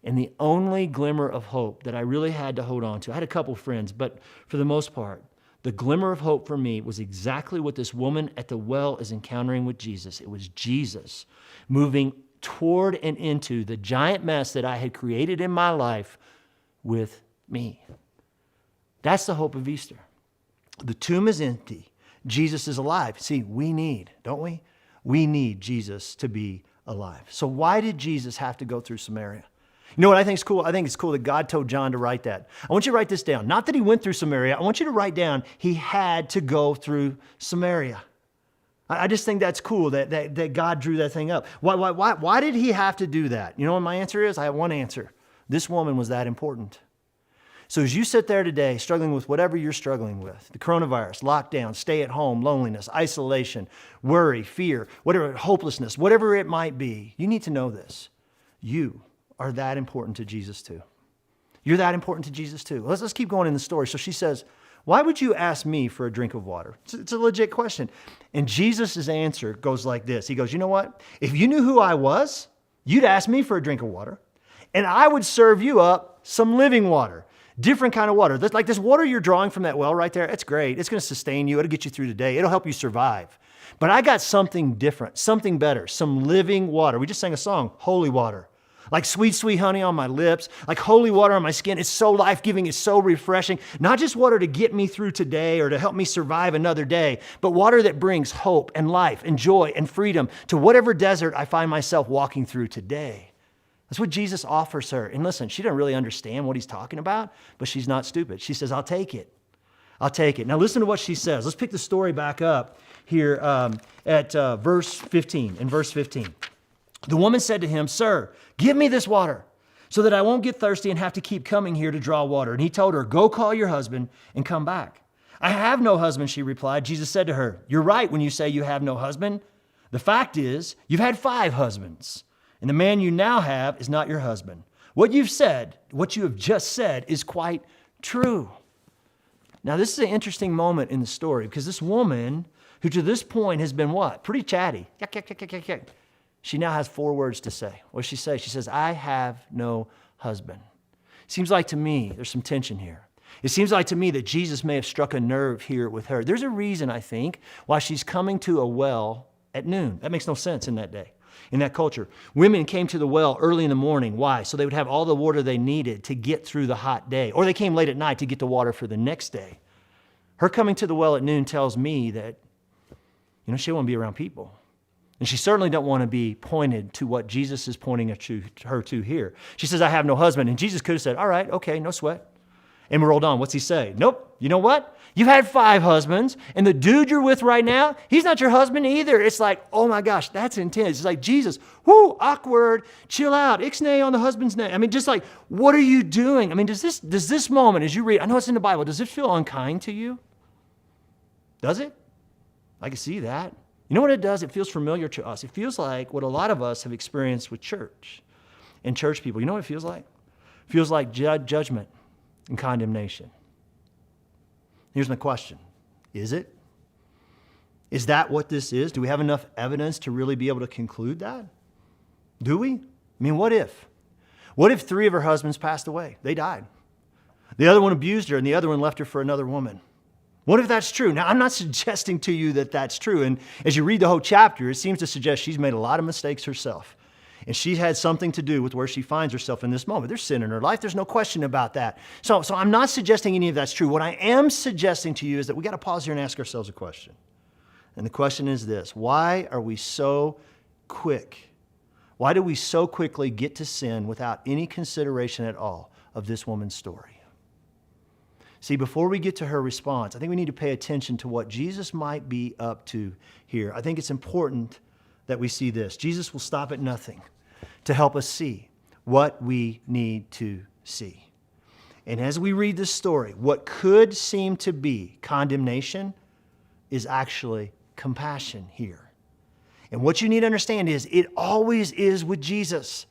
And the only glimmer of hope that I really had to hold on to, I had a couple friends, but for the most part, the glimmer of hope for me was exactly what this woman at the well is encountering with Jesus. It was Jesus moving toward and into the giant mess that I had created in my life with me. That's the hope of Easter. The tomb is empty. Jesus is alive. See, we need, don't we? We need Jesus to be alive. So why did Jesus have to go through Samaria? You know what I think is cool? I think it's cool that God told John to write that. I want you to write this down. Not that he went through Samaria. I want you to write down he had to go through Samaria. I just think that's cool that God drew that thing up. Why did he have to do that? You know what my answer is? I have one answer. This woman was that important. So as you sit there today struggling with whatever you're struggling with, the coronavirus, lockdown, stay at home, loneliness, isolation, worry, fear, whatever, hopelessness, whatever it might be, you need to know this. You are that important to Jesus too. You're that important to Jesus too. Let's keep going in the story. So she says, why would you ask me for a drink of water? It's a legit question. And Jesus' answer goes like this. He goes, you know what? If you knew who I was, you'd ask me for a drink of water, and I would serve you up some living water. Different kind of water. Like this water you're drawing from that well right there, it's great. It's going to sustain you. It'll get you through the day. It'll help you survive. But I got something different, something better, some living water. We just sang a song, Holy Water. Like sweet, sweet honey on my lips, like holy water on my skin. It's so life-giving. It's so refreshing. Not just water to get me through today or to help me survive another day, but water that brings hope and life and joy and freedom to whatever desert I find myself walking through today. That's what Jesus offers her. And listen, she doesn't really understand what he's talking about, but she's not stupid. She says, I'll take it. I'll take it. Now listen to what she says. Let's pick the story back up here at verse 15. In verse 15, the woman said to him, Sir, give me this water so that I won't get thirsty and have to keep coming here to draw water. And he told her, go call your husband and come back. I have no husband, she replied. Jesus said to her, you're right when you say you have no husband. The fact is, you've had 5 husbands. And the man you now have is not your husband. What you have just said is quite true. Now, this is an interesting moment in the story because this woman, who to this point has been what? Pretty chatty. She now has 4 words to say. What does she say? She says, I have no husband. Seems like to me there's some tension here. It seems like to me that Jesus may have struck a nerve here with her. There's a reason, I think, why she's coming to a well at noon. That makes no sense in that day. In that culture, women came to the well early in the morning. Why? So they would have all the water they needed to get through the hot day. Or they came late at night to get the water for the next day. Her coming to the well at noon tells me that, she won't be around people. And she certainly don't want to be pointed to what Jesus is pointing her to here. She says, I have no husband. And Jesus could have said, all right, okay, no sweat. And we rolled on. What's he say? Nope. You know what? You've had 5 husbands, and the dude you're with right now, he's not your husband either. It's like, oh my gosh, that's intense. It's like, Jesus, whoo, awkward, chill out, ixnay on the husband's name. I mean, just like, what are you doing? I mean, does this moment, as you read, I know it's in the Bible, does it feel unkind to you? Does it? I can see that. You know what it does? It feels familiar to us. It feels like what a lot of us have experienced with church and church people. You know what it feels like? It feels like judgment and condemnation. Here's my question. Is it? Is that what this is? Do we have enough evidence to really be able to conclude that? Do we? I mean, what if? What if 3 of her husbands passed away? They died. The other one abused her, and the other one left her for another woman. What if that's true? Now, I'm not suggesting to you that that's true. And as you read the whole chapter, it seems to suggest she's made a lot of mistakes herself. And she had something to do with where she finds herself in this moment. There's sin in her life. There's no question about that. So I'm not suggesting any of that's true. What I am suggesting to you is that we got to pause here and ask ourselves a question. And the question is this: why are we so quick? Why do we so quickly get to sin without any consideration at all of this woman's story? See, before we get to her response, I think we need to pay attention to what Jesus might be up to here. I think it's important that we see this. Jesus will stop at nothing to help us see what we need to see. And as we read this story, what could seem to be condemnation is actually compassion here. And what you need to understand is it always is with Jesus.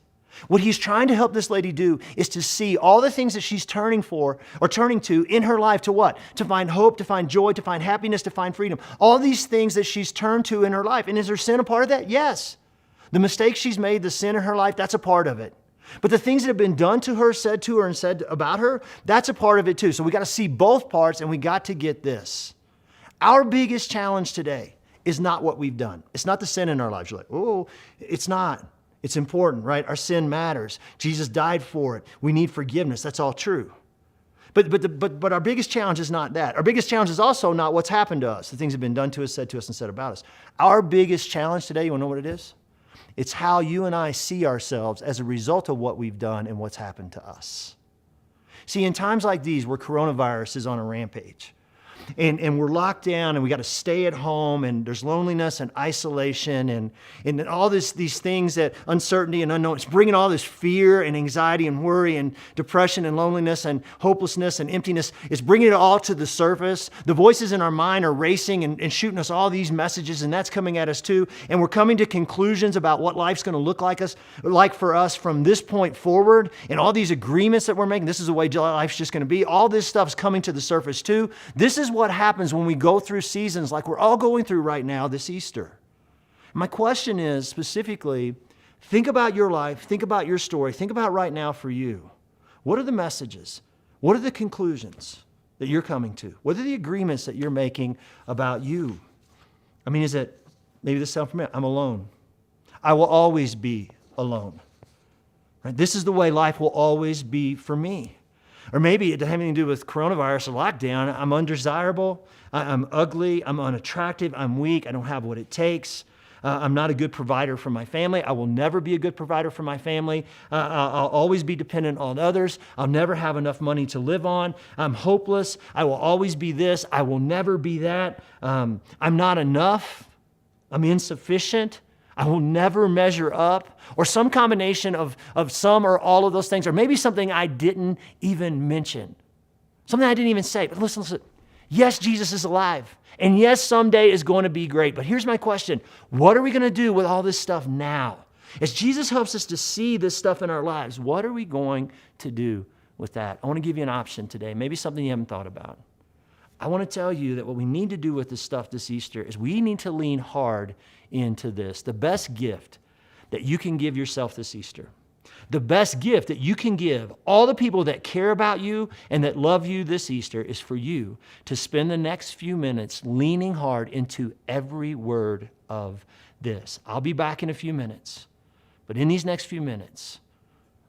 What he's trying to help this lady do is to see all the things that she's turning to in her life to what? To find hope, to find joy, to find happiness, to find freedom. All these things that she's turned to in her life. And is her sin a part of that? Yes. The mistakes she's made, the sin in her life, that's a part of it. But the things that have been done to her, and said about her, that's a part of it too. So we got to see both parts, and we got to get this. Our biggest challenge today is not what we've done. It's not the sin in our lives. You're like, oh, it's not. It's important, right? Our sin matters. Jesus died for it. We need forgiveness. That's all true. But our biggest challenge is not that. Our biggest challenge is also not what's happened to us, the things that have been done to us, and said about us. Our biggest challenge today, you want to know what it is? It's how you and I see ourselves as a result of what we've done and what's happened to us. See, in times like these where coronavirus is on a rampage, and we're locked down and we got to stay at home, and there's loneliness and isolation and all these things, that uncertainty and unknown, it's bringing all this fear and anxiety and worry and depression and loneliness and hopelessness and emptiness. It's bringing it all to the surface. The voices in our mind are racing and shooting us all these messages, and that's coming at us too. And we're coming to conclusions about what life's going to look like for us from this point forward, and all these agreements that we're making. This is the way life's just going to be. All this stuff's coming to the surface too. This is what happens when we go through seasons like we're all going through right now this Easter. My question is specifically, think about your life, think about your story, think about right now for you. What are the messages? What are the conclusions that you're coming to? What are the agreements that you're making about you? I mean, is it, maybe this sounds familiar, I'm alone. I will always be alone. Right? This is the way life will always be for me. Or maybe it doesn't have anything to do with coronavirus or lockdown. I'm undesirable, I'm ugly, I'm unattractive, I'm weak, I don't have what it takes. I'm not a good provider for my family. I will never be a good provider for my family. I'll always be dependent on others. I'll never have enough money to live on. I'm hopeless. I will always be this. I will never be that. I'm not enough. I'm insufficient. I will never measure up, or some combination of some or all of those things, or maybe something I didn't even mention, something I didn't even say. But listen. Yes, Jesus is alive, and yes, someday is going to be great. But here's my question. What are we going to do with all this stuff now? As Jesus helps us to see this stuff in our lives, what are we going to do with that? I want to give you an option today, maybe something you haven't thought about. I want to tell you that what we need to do with this stuff this Easter is we need to lean hard into this. The best gift that you can give yourself this Easter, the best gift that you can give all the people that care about you and that love you this Easter is for you to spend the next few minutes leaning hard into every word of this. I'll be back in a few minutes, but in these next few minutes,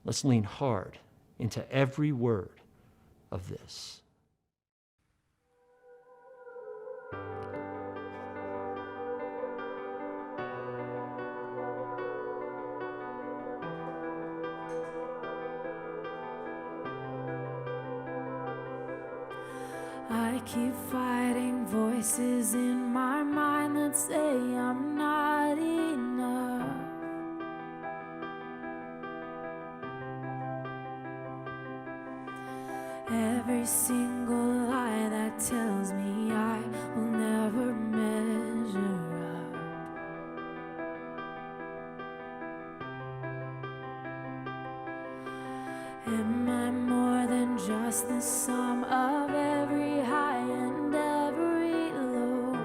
let's lean hard into every word of this. I keep fighting voices in my mind that say I'm not enough. Every single lie that tells me I will never measure up. Am I more than just the sum of every high and every low?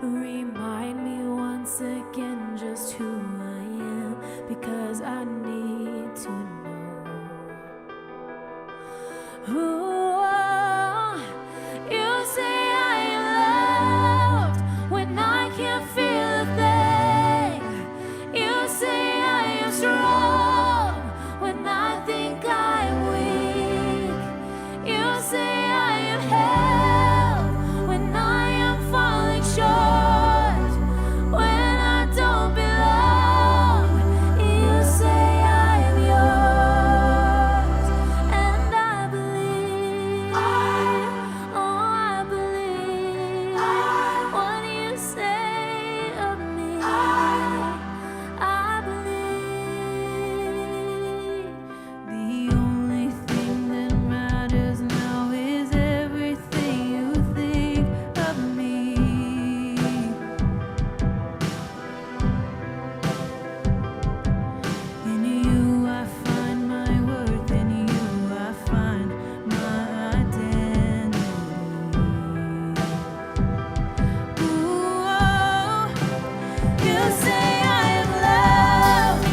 Remind me once again just who I am, because I need to know. Ooh, you say I am loved when I can't feel a thing. You say I am strong when I You say I am loved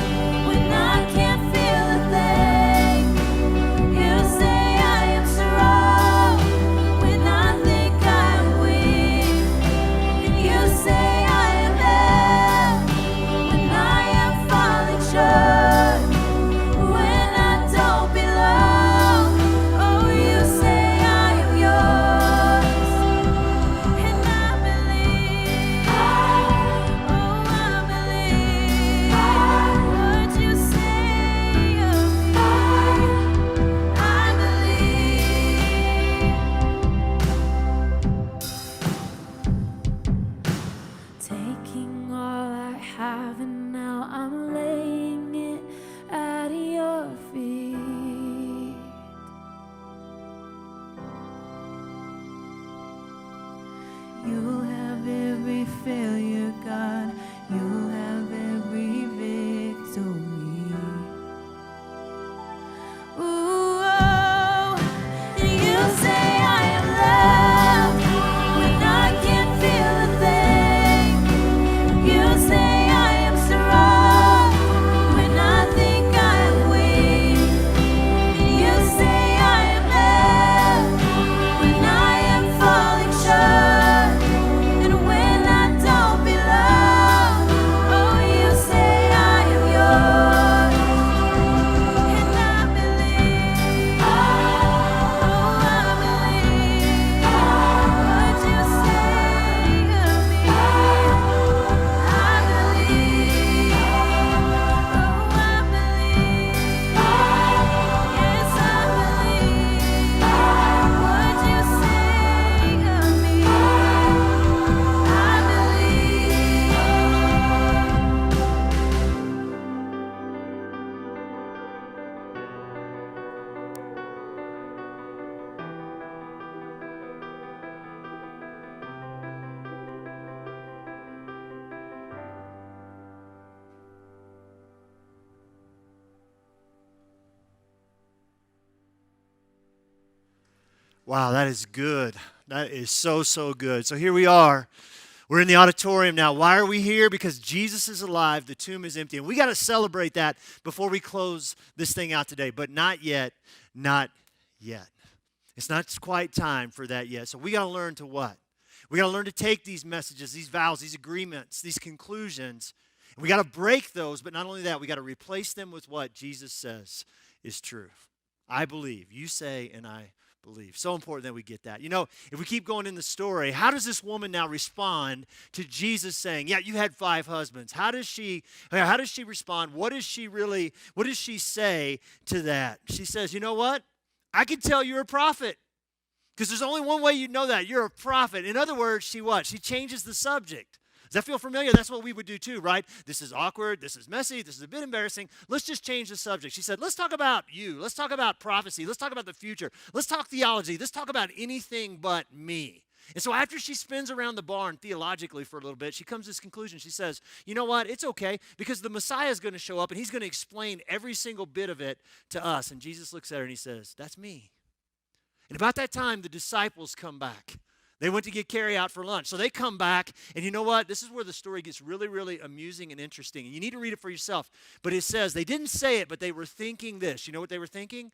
when I can't feel a thing. You say I am strong when I think I'm weak. And you say I am held when I am falling short. When I don't belong, oh, you say I am yours. And I believe, oh, I believe what you say of me. I believe. Taking all I have and now I'm laying it at your feet. You'll have every failure, God. You'll have every victory. Ooh, oh, and you say I am loved when I can't feel a thing. You say I am strong when I think I'm weak. And you say I am held when I am falling short. And when I don't belong, oh, you say I am yours. And I believe, oh, I believe what you say of me. I believe, oh, I believe, yes, I believe what you say of me. I Wow, that is good. That is so, so good. So here we are. We're in the auditorium now. Why are we here? Because Jesus is alive. The tomb is empty. And we got to celebrate that before we close this thing out today. But not yet. Not yet. It's not quite time for that yet. So we got to learn to what? We got to learn to take these messages, these vows, these agreements, these conclusions, and we got to break those. But not only that, we got to replace them with what Jesus says is true. I believe. You say, and I believe. So important that we get that. You know, if we keep going in the story, how does this woman now respond to Jesus saying, yeah, you had 5 husbands? How does she respond? What does she say to that? She says, you know what? I can tell you're a prophet. Because there's only one way you know that. You're a prophet. In other words, she what? She changes the subject. Does that feel familiar? That's what we would do too, right? This is awkward. This is messy. This is a bit embarrassing. Let's just change the subject. She said, let's talk about you. Let's talk about prophecy. Let's talk about the future. Let's talk theology. Let's talk about anything but me. And so after she spins around the barn theologically for a little bit, she comes to this conclusion. She says, you know what? It's okay because the Messiah is going to show up and he's going to explain every single bit of it to us. And Jesus looks at her and he says, that's me. And about that time, the disciples come back. They went to get carry out for lunch. So they come back, and you know what? This is where the story gets really, really amusing and interesting. And you need to read it for yourself. But it says, they didn't say it, but they were thinking this. You know what they were thinking?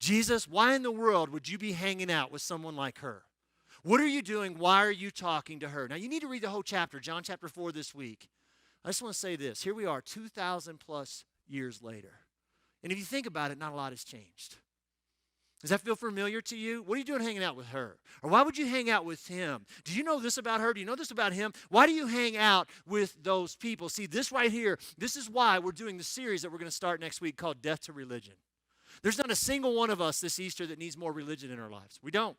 Jesus, why in the world would you be hanging out with someone like her? What are you doing? Why are you talking to her? Now, you need to read the whole chapter, John chapter 4 this week. I just want to say this. Here we are 2,000 plus years later. And if you think about it, not a lot has changed. Does that feel familiar to you? What are you doing hanging out with her? Or why would you hang out with him? Do you know this about her? Do you know this about him? Why do you hang out with those people? See, this right here, this is why we're doing the series that we're going to start next week called Death to Religion. There's not a single one of us this Easter that needs more religion in our lives. We don't.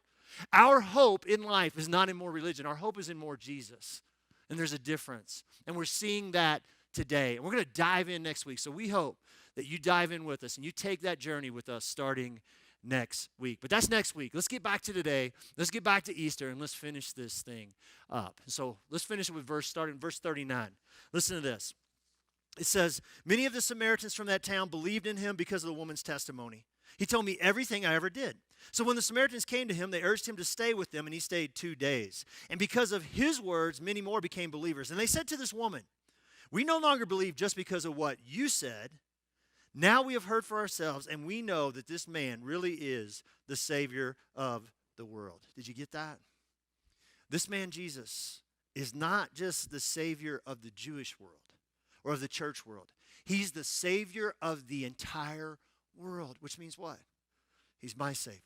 Our hope in life is not in more religion. Our hope is in more Jesus. And there's a difference. And we're seeing that today. And we're going to dive in next week. So we hope that you dive in with us and you take that journey with us starting next week. But that's next week. Let's get back to today. Let's get back to Easter and let's finish this thing up. So let's finish it with starting verse 39. Listen to this. It says, many of the Samaritans from that town believed in him because of the woman's testimony. He told me everything I ever did. So when the Samaritans came to him, they urged him to stay with them, and he stayed 2 days. And because of his words, many more became believers. And they said to this woman, We no longer believe just because of what you said. Now we have heard for ourselves, and we know that this man really is the Savior of the world. Did you get that? This man, Jesus, is not just the Savior of the Jewish world or of the church world. He's the Savior of the entire world, which means what? He's my Savior,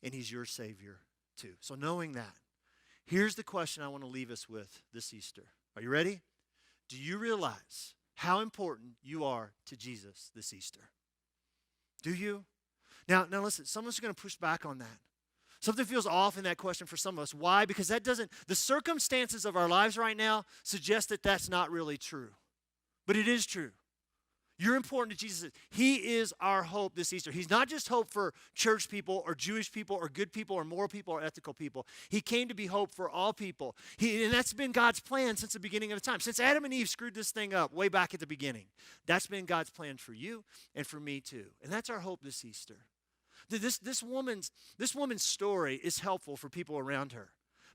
and He's your Savior too. So knowing that, here's the question I want to leave us with this Easter. Are you ready? Do you realize how important you are to Jesus this Easter? Do you? Now listen, some of us are going to push back on that. Something feels off in that question for some of us. Why? Because the circumstances of our lives right now suggest that that's not really true. But it is true. You're important to Jesus. He is our hope this Easter. He's not just hope for church people or Jewish people or good people or moral people or ethical people. He came to be hope for all people. And that's been God's plan since the beginning of time. Since Adam and Eve screwed this thing up way back at the beginning. That's been God's plan for you and for me too. And that's our hope this Easter. This woman's story is helpful for people around her,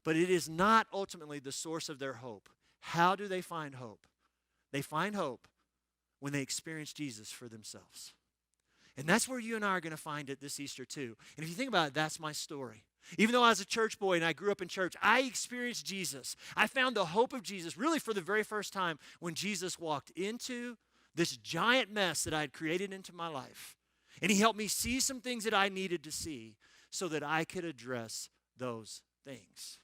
but it is not ultimately the source of their hope. How do they find hope? They find hope when they experience Jesus for themselves. And that's where you and I are going to find it this Easter too. And if you think about it, that's my story. Even though I was a church boy and I grew up in church, I experienced Jesus. I found the hope of Jesus really for the very first time when Jesus walked into this giant mess that I had created into my life. And He helped me see some things that I needed to see so that I could address those things.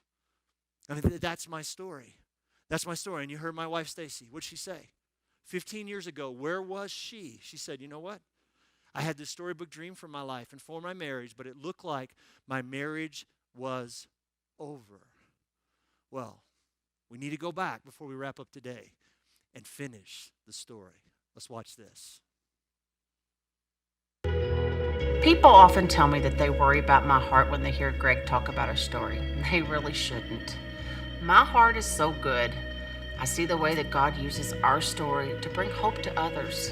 I mean, that's my story. That's my story. And you heard my wife, Stacy. What'd she say? 15 years ago, where was she? She said, you know what? I had this storybook dream for my life and for my marriage, but it looked like my marriage was over. Well, we need to go back before we wrap up today and finish the story. Let's watch this. People often tell me that they worry about my heart when they hear Greg talk about our story. They really shouldn't. My heart is so good. I see the way that God uses our story to bring hope to others.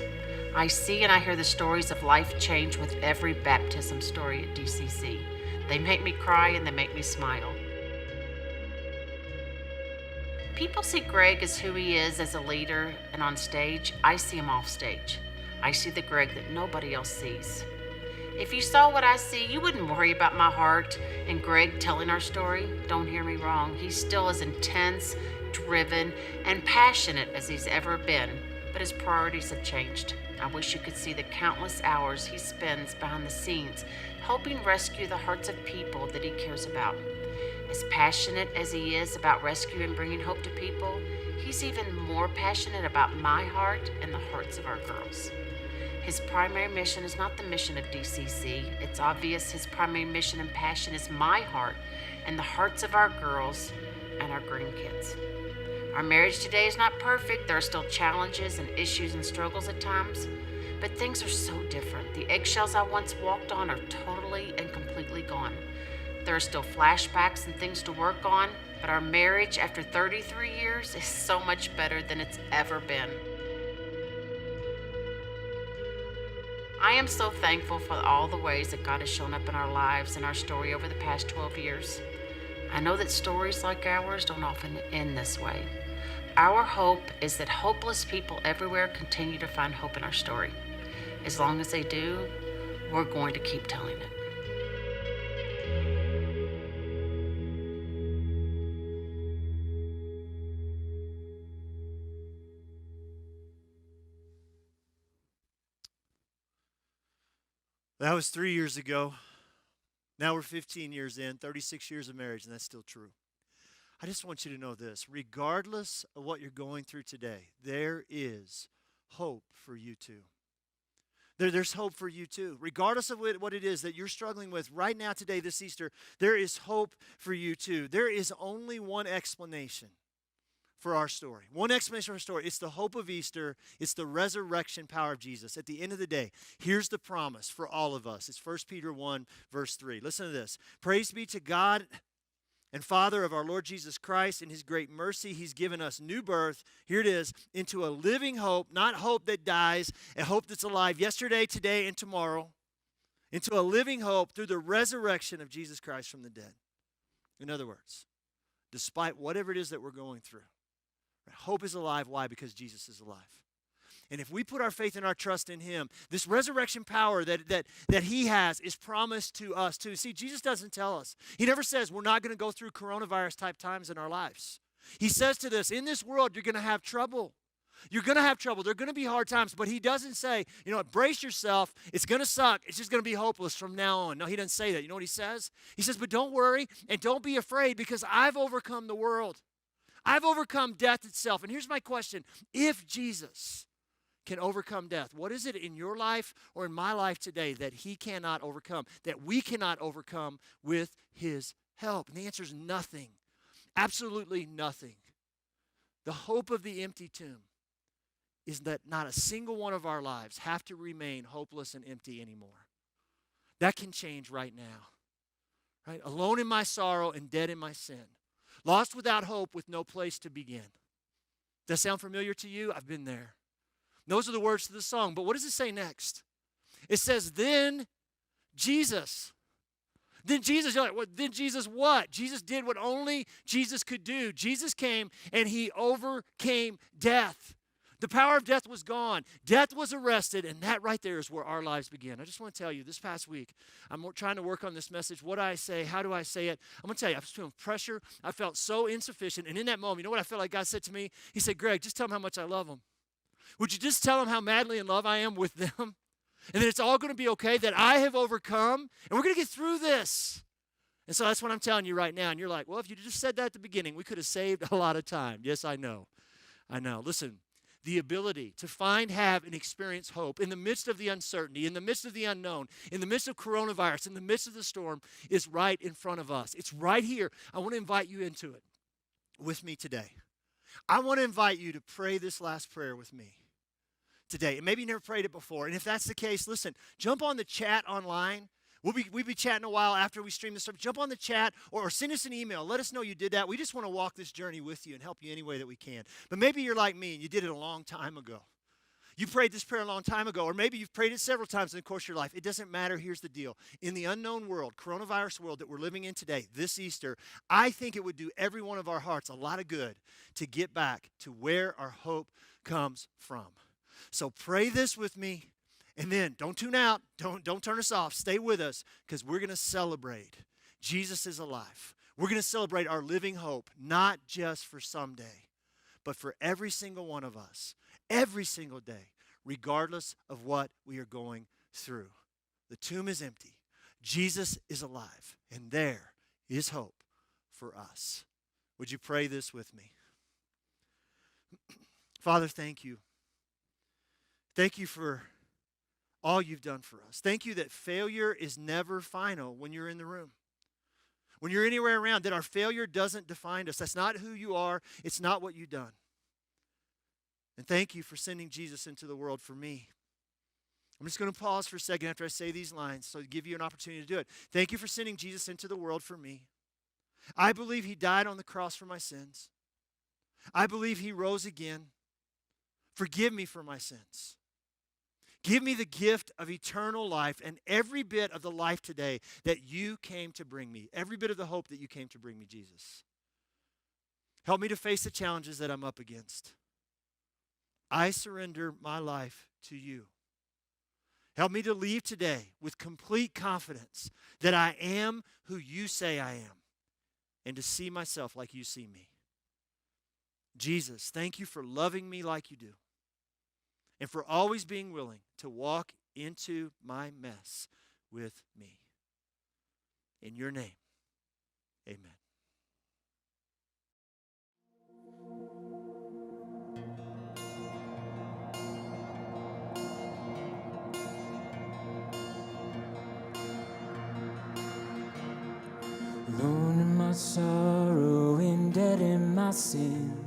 I see and I hear the stories of life change with every baptism story at DCC. They make me cry and they make me smile. People see Greg as who he is as a leader and on stage. I see him off stage. I see the Greg that nobody else sees. If you saw what I see, you wouldn't worry about my heart and Greg telling our story. Don't hear me wrong. He's still as intense, driven, and passionate as he's ever been, but his priorities have changed. I wish you could see the countless hours he spends behind the scenes helping rescue the hearts of people that he cares about. As passionate as he is about rescue and bringing hope to people, he's even more passionate about my heart and the hearts of our girls. His primary mission is not the mission of DCC. It's obvious his primary mission and passion is my heart and the hearts of our girls and our grandkids. Our marriage today is not perfect. There are still challenges and issues and struggles at times, but things are so different. The eggshells I once walked on are totally and completely gone. There are still flashbacks and things to work on, but our marriage after 33 years is so much better than it's ever been. I am so thankful for all the ways that God has shown up in our lives and our story over the past 12 years. I know that stories like ours don't often end this way. Our hope is that hopeless people everywhere continue to find hope in our story. As long as they do, we're going to keep telling it. That was 3 years ago. Now we're 15 years in, 36 years of marriage, and that's still true. I just want you to know this. Regardless of what you're going through today, there is hope for you too. There's hope for you too. Regardless of what it is that you're struggling with right now today, this Easter, there is hope for you too. There is only one explanation for our story. One explanation for our story. It's the hope of Easter. It's the resurrection power of Jesus. At the end of the day, here's the promise for all of us. It's 1 Peter 1, verse 3. Listen to this. Praise be to God and Father of our Lord Jesus Christ. In His great mercy, He's given us new birth. Here it is, into a living hope, not hope that dies, a hope that's alive yesterday, today, and tomorrow. Into a living hope through the resurrection of Jesus Christ from the dead. In other words, despite whatever it is that we're going through, Hope is alive. Why? Because Jesus is alive. And if we put our faith and our trust in him, this resurrection power that he has is promised to us too. See, Jesus doesn't tell us. He never says we're not going to go through coronavirus type times in our lives. He says to this, in this world, you're going to have trouble. You're going to have trouble. There are going to be hard times, but he doesn't say, brace yourself. It's going to suck. It's just going to be hopeless from now on. No, he doesn't say that. You know what he says? He says, but don't worry and don't be afraid because I've overcome the world. I've overcome death itself. And here's my question. If Jesus can overcome death, what is it in your life or in my life today that he cannot overcome, that we cannot overcome with his help? And the answer is nothing. Absolutely nothing. The hope of the empty tomb is that not a single one of our lives have to remain hopeless and empty anymore. That can change right now. Right? Alone in my sorrow and dead in my sin. Lost without hope with no place to begin. Does that sound familiar to you? I've been there. Those are the words to the song. But what does it say next? It says, then Jesus. Then Jesus, you're like, well, then Jesus what? Jesus did what only Jesus could do. Jesus came and he overcame death. The power of death was gone. Death was arrested, and that right there is where our lives begin. I just want to tell you, this past week, I'm trying to work on this message. What do I say? How do I say it? I'm going to tell you, I was feeling pressure. I felt so insufficient, and in that moment, you know what I felt like God said to me? He said, Greg, just tell them how much I love them. Would you just tell them how madly in love I am with them? And that it's all going to be okay, that I have overcome, and we're going to get through this. And so that's what I'm telling you right now. And you're like, well, if you just said that at the beginning, we could have saved a lot of time. Yes, I know. I know. Listen. The ability to find, have, and experience hope in the midst of the uncertainty, in the midst of the unknown, in the midst of coronavirus, in the midst of the storm is right in front of us. It's right here. I want to invite you into it with me today. I want to invite you to pray this last prayer with me today. And maybe you never prayed it before. And if that's the case, listen, jump on the chat online. We'll be chatting a while after we stream this stuff. Jump on the chat or send us an email. Let us know you did that. We just want to walk this journey with you and help you any way that we can. But maybe you're like me and you did it a long time ago. You prayed this prayer a long time ago, or maybe you've prayed it several times in the course of your life. It doesn't matter. Here's the deal. In the unknown world, coronavirus world that we're living in today, this Easter, I think it would do every one of our hearts a lot of good to get back to where our hope comes from. So pray this with me. And then don't tune out. Don't turn us off. Stay with us because we're going to celebrate. Jesus is alive. We're going to celebrate our living hope, not just for someday, but for every single one of us, every single day, regardless of what we are going through. The tomb is empty. Jesus is alive, and there is hope for us. Would you pray this with me? Father, thank you. Thank you for all you've done for us. Thank you that failure is never final when you're in the room. When you're anywhere around, that our failure doesn't define us. That's not who you are. It's not what you've done. And thank you for sending Jesus into the world for me. I'm just going to pause for a second after I say these lines so to give you an opportunity to do it. Thank you for sending Jesus into the world for me. I believe he died on the cross for my sins. I believe he rose again. Forgive me for my sins. Give me the gift of eternal life and every bit of the life today that you came to bring me. Every bit of the hope that you came to bring me, Jesus. Help me to face the challenges that I'm up against. I surrender my life to you. Help me to leave today with complete confidence that I am who you say I am and to see myself like you see me. Jesus, thank you for loving me like you do. And for always being willing to walk into my mess with me. In your name, amen. Alone in my sorrow and dead in my sin.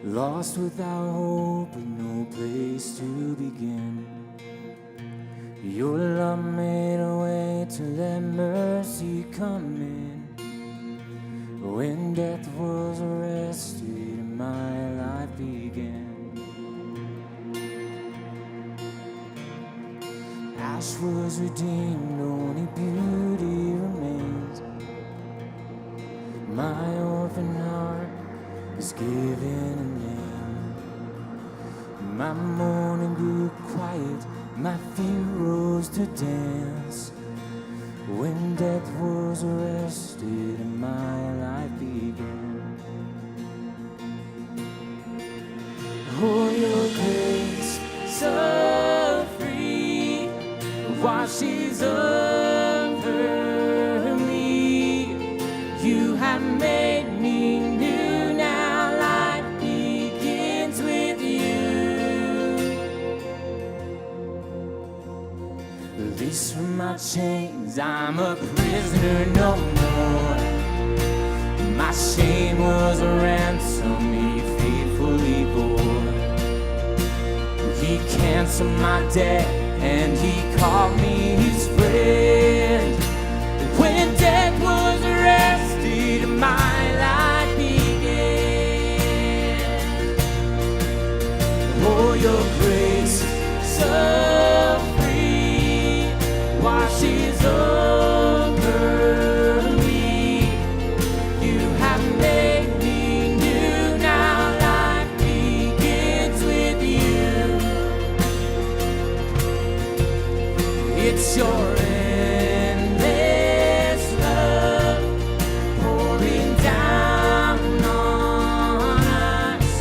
Lost without hope and no place to begin. Your love made a way to let mercy come in. When death was arrested and my life began. Ash was redeemed, only beauty remains. My orphan heart is given a name. My morning grew quiet, my feet rose to dance. When death was arrested and my life began. Oh, your grace so free washes over me. You have made me new, now life begins with you. Released from my chains, I'm a prisoner no more. My shame was a ransom he faithfully bore. He canceled my debt and he called me his friend. When death was arrested, my life began. Oh, your grace so free washes over me. You have made me new, now life begins with you. It's your endless love pouring down on us.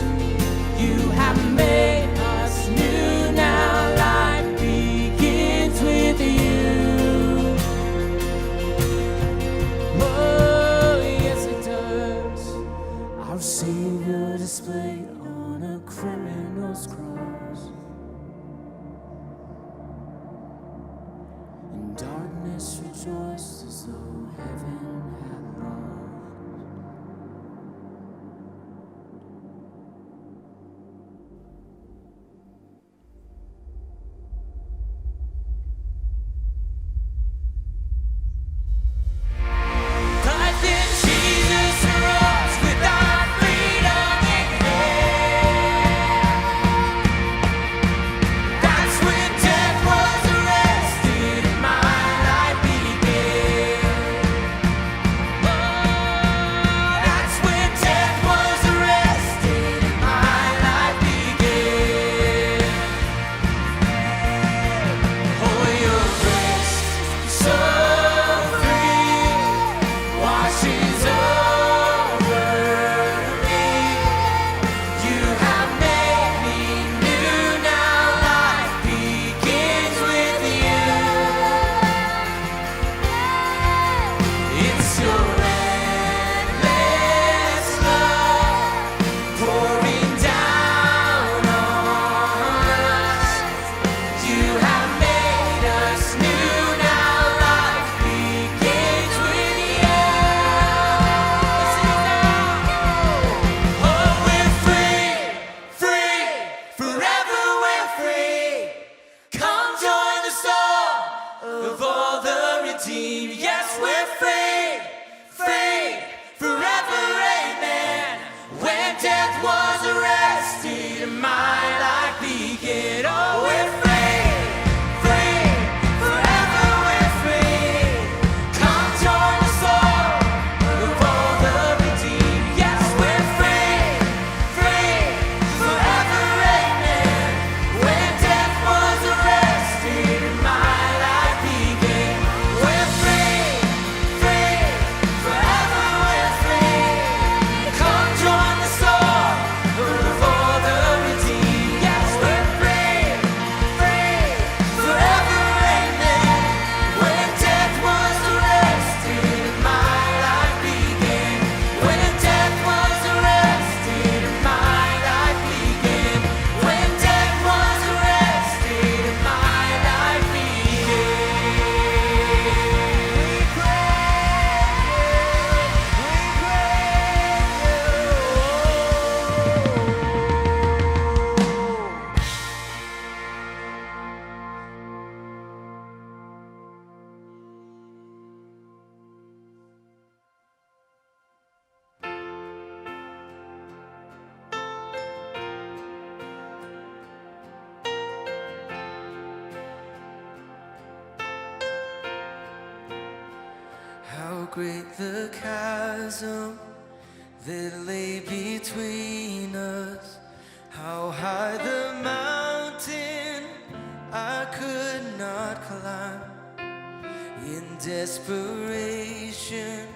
You have made us new, now life begins with you. Oh, yes it does. Our Savior displayed on a criminal's cross. And darkness rejoiced as though heaven had lost. But then Jesus rose with our freedom in hand. That's when death was arrested and my life began. Oh, that's when death was arrested and my life began. Oh, your grace so free washes over me. You have made me new, now life begins with you. It's your endless love pouring down on us. You have made us new, now life begins with you. Oh, we're free, free, forever we're free. Come join the song of all the redeemed. Yes, we're free, free, forever, amen. When death was arrested and my life began. Oh, we're free, free, forever we're free. Come join the song of all the redeemed. Yes, we're free, free, forever, amen. When death was arrested and my life began. We're free, free, forever we're free. Come join the song of all the redeemed. Yes, we're free, free, forever, amen. When death was arrested and my life began. When death was arrested and my life began. When death was arrested and my life How great the chasm that lay between us. How high the mountain I could not climb. In desperation,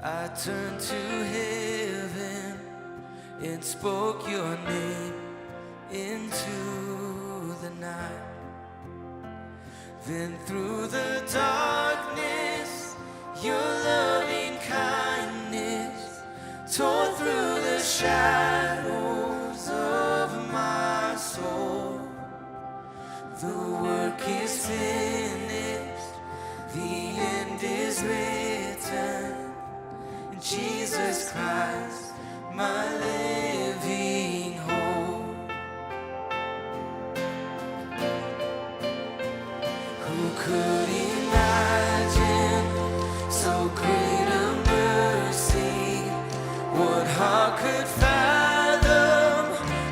I turned to heaven and spoke your name into the night. Then through the darkness, your loving kindness tore through the shadows of my soul. The work is finished, the end is written, in Jesus Christ, my living hope. Who could imagine so great a mercy? What heart could fathom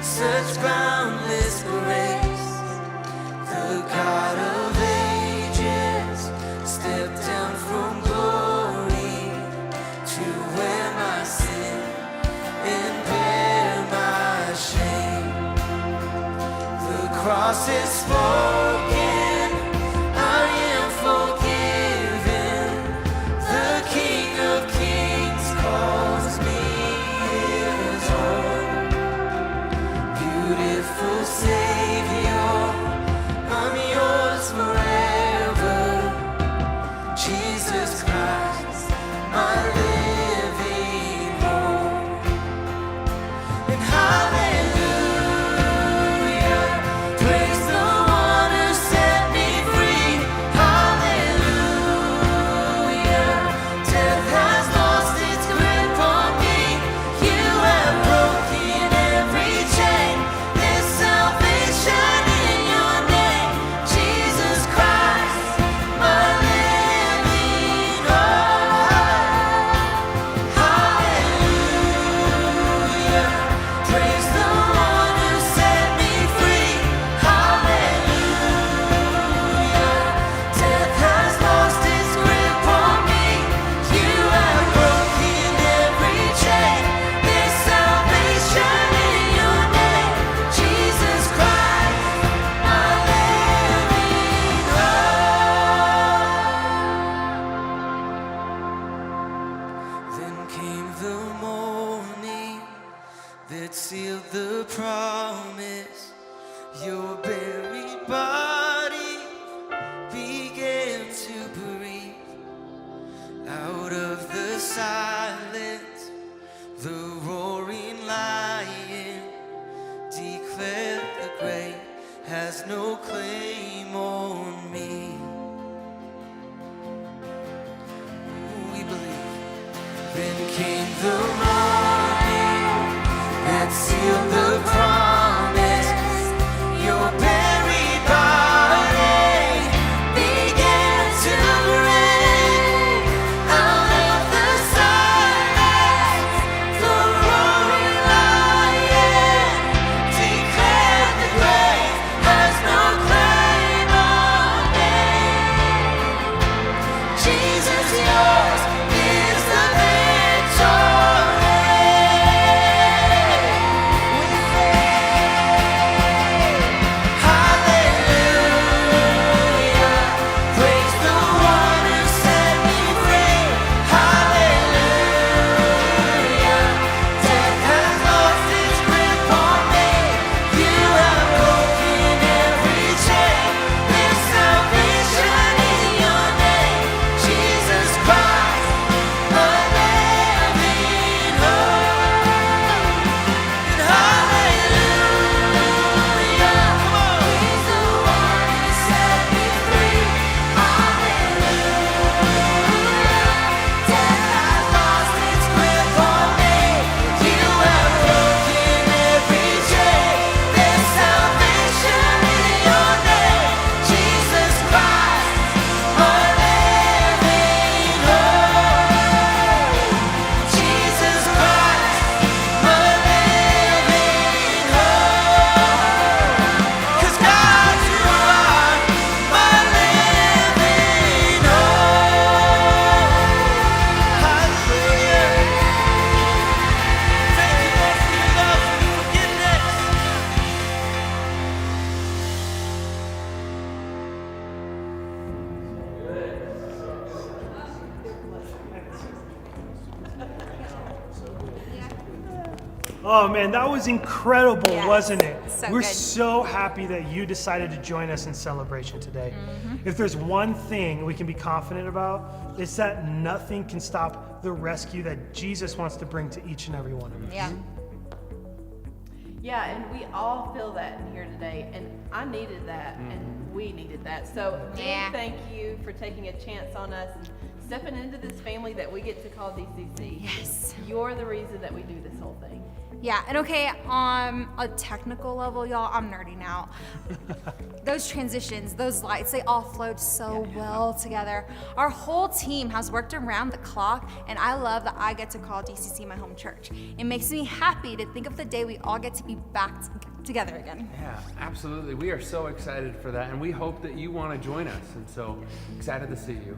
such boundless grace? The God of ages stepped down from glory to wear my sin and bear my shame. The cross is spoken, I am forgiven. The King of Kings calls me his own. Beautiful Savior, I'm yours forever. Jesus Christ, my living hope. And hallelujah, praise the one who set me free. Hallelujah, death has lost its grip on me. You have broken every chain. There's salvation in your name, Jesus Christ, my living hope. Hallelujah, praise the one who set me free. Hallelujah, death has lost its grip on me. You have broken every chain. There's salvation in your name, Jesus Christ, my living hope. Then came the morning that sealed the promise. Your buried body began to breathe. Out of the silence, the roaring lion declared the grave has no claim on me. We believe. Then came the morning that sealed the promise. Your buried body began to breathe. Out of the silence, the roaring lion declared the grave has no claim on me. Jesus, yours is the victory. Oh man, that was incredible, Yes, wasn't it? so We're good. so happy that you decided to join us in celebration today. Mm-hmm. If there's one thing we can be confident about, it's that nothing can stop the rescue that Jesus wants to bring to each and every one of us. Yeah. Yeah, and we all feel that in here today, and I needed that, and we needed that. So Yeah. thank you for taking a chance on us and stepping into this family that we get to call DCC. Yes. You're the reason that we do this whole thing. Yeah, and okay, on a technical level, y'all, I'm nerding out. Those transitions, those lights, they all flowed so well together. Our whole team has worked around the clock, and I love that I get to call DCC my home church. It makes me happy to think of the day we all get to be back together again. Yeah, absolutely. We are so excited for that, and we hope that you want to join us, and so excited to see you.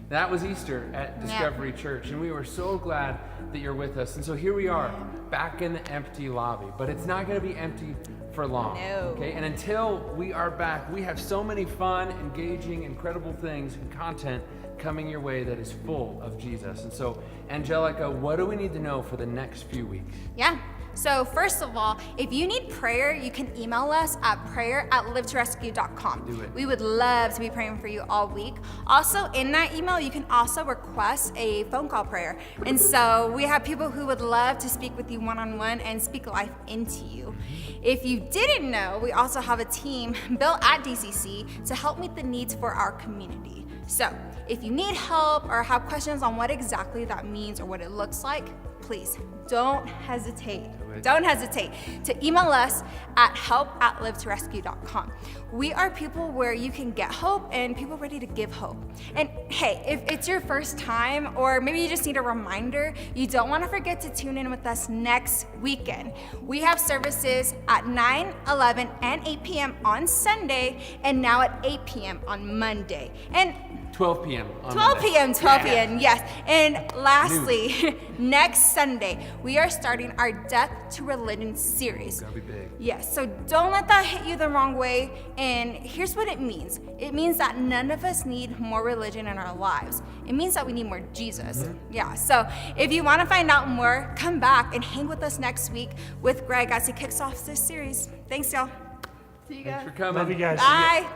That was Easter at Discovery Church, and we were so glad that you're with us. And so here we are, back in the empty lobby, but it's not going to be empty for long. No. Okay, and until we are back, we have so many fun, engaging, incredible things and content coming your way that is full of Jesus. And so, Angelica, what do we need to know for the next few weeks? Yeah. So first of all, if you need prayer, you can email us at prayer@livetorescue.com. Do it. We would love to be praying for you all week. Also, in that email, you can also request a phone call prayer. And so we have people who would love to speak with you one-on-one and speak life into you. If you didn't know, we also have a team built at DCC to help meet the needs for our community. So if you need help or have questions on what exactly that means or what it looks like, please don't hesitate. Don't hesitate to email us at help@livetorescue.com. We are people where you can get hope and people ready to give hope. And hey, if it's your first time or maybe you just need a reminder, you don't want to forget to tune in with us next weekend. We have services at 9, 11, and 8 p.m. on Sunday, and now at 8 p.m. on Monday. And 12 p.m. on 12 Monday. p.m., 12 p.m., yes. And lastly, next Sunday, we are starting our Death to Religion series. Gonna be big. Yes, so don't let that hit you the wrong way. And here's what it means. It means that none of us need more religion in our lives. It means that we need more Jesus. Yeah, so if you want to find out more, come back and hang with us next week with Greg as he kicks off this series. Thanks, y'all. See you guys. Thanks for coming. Love you guys. Bye.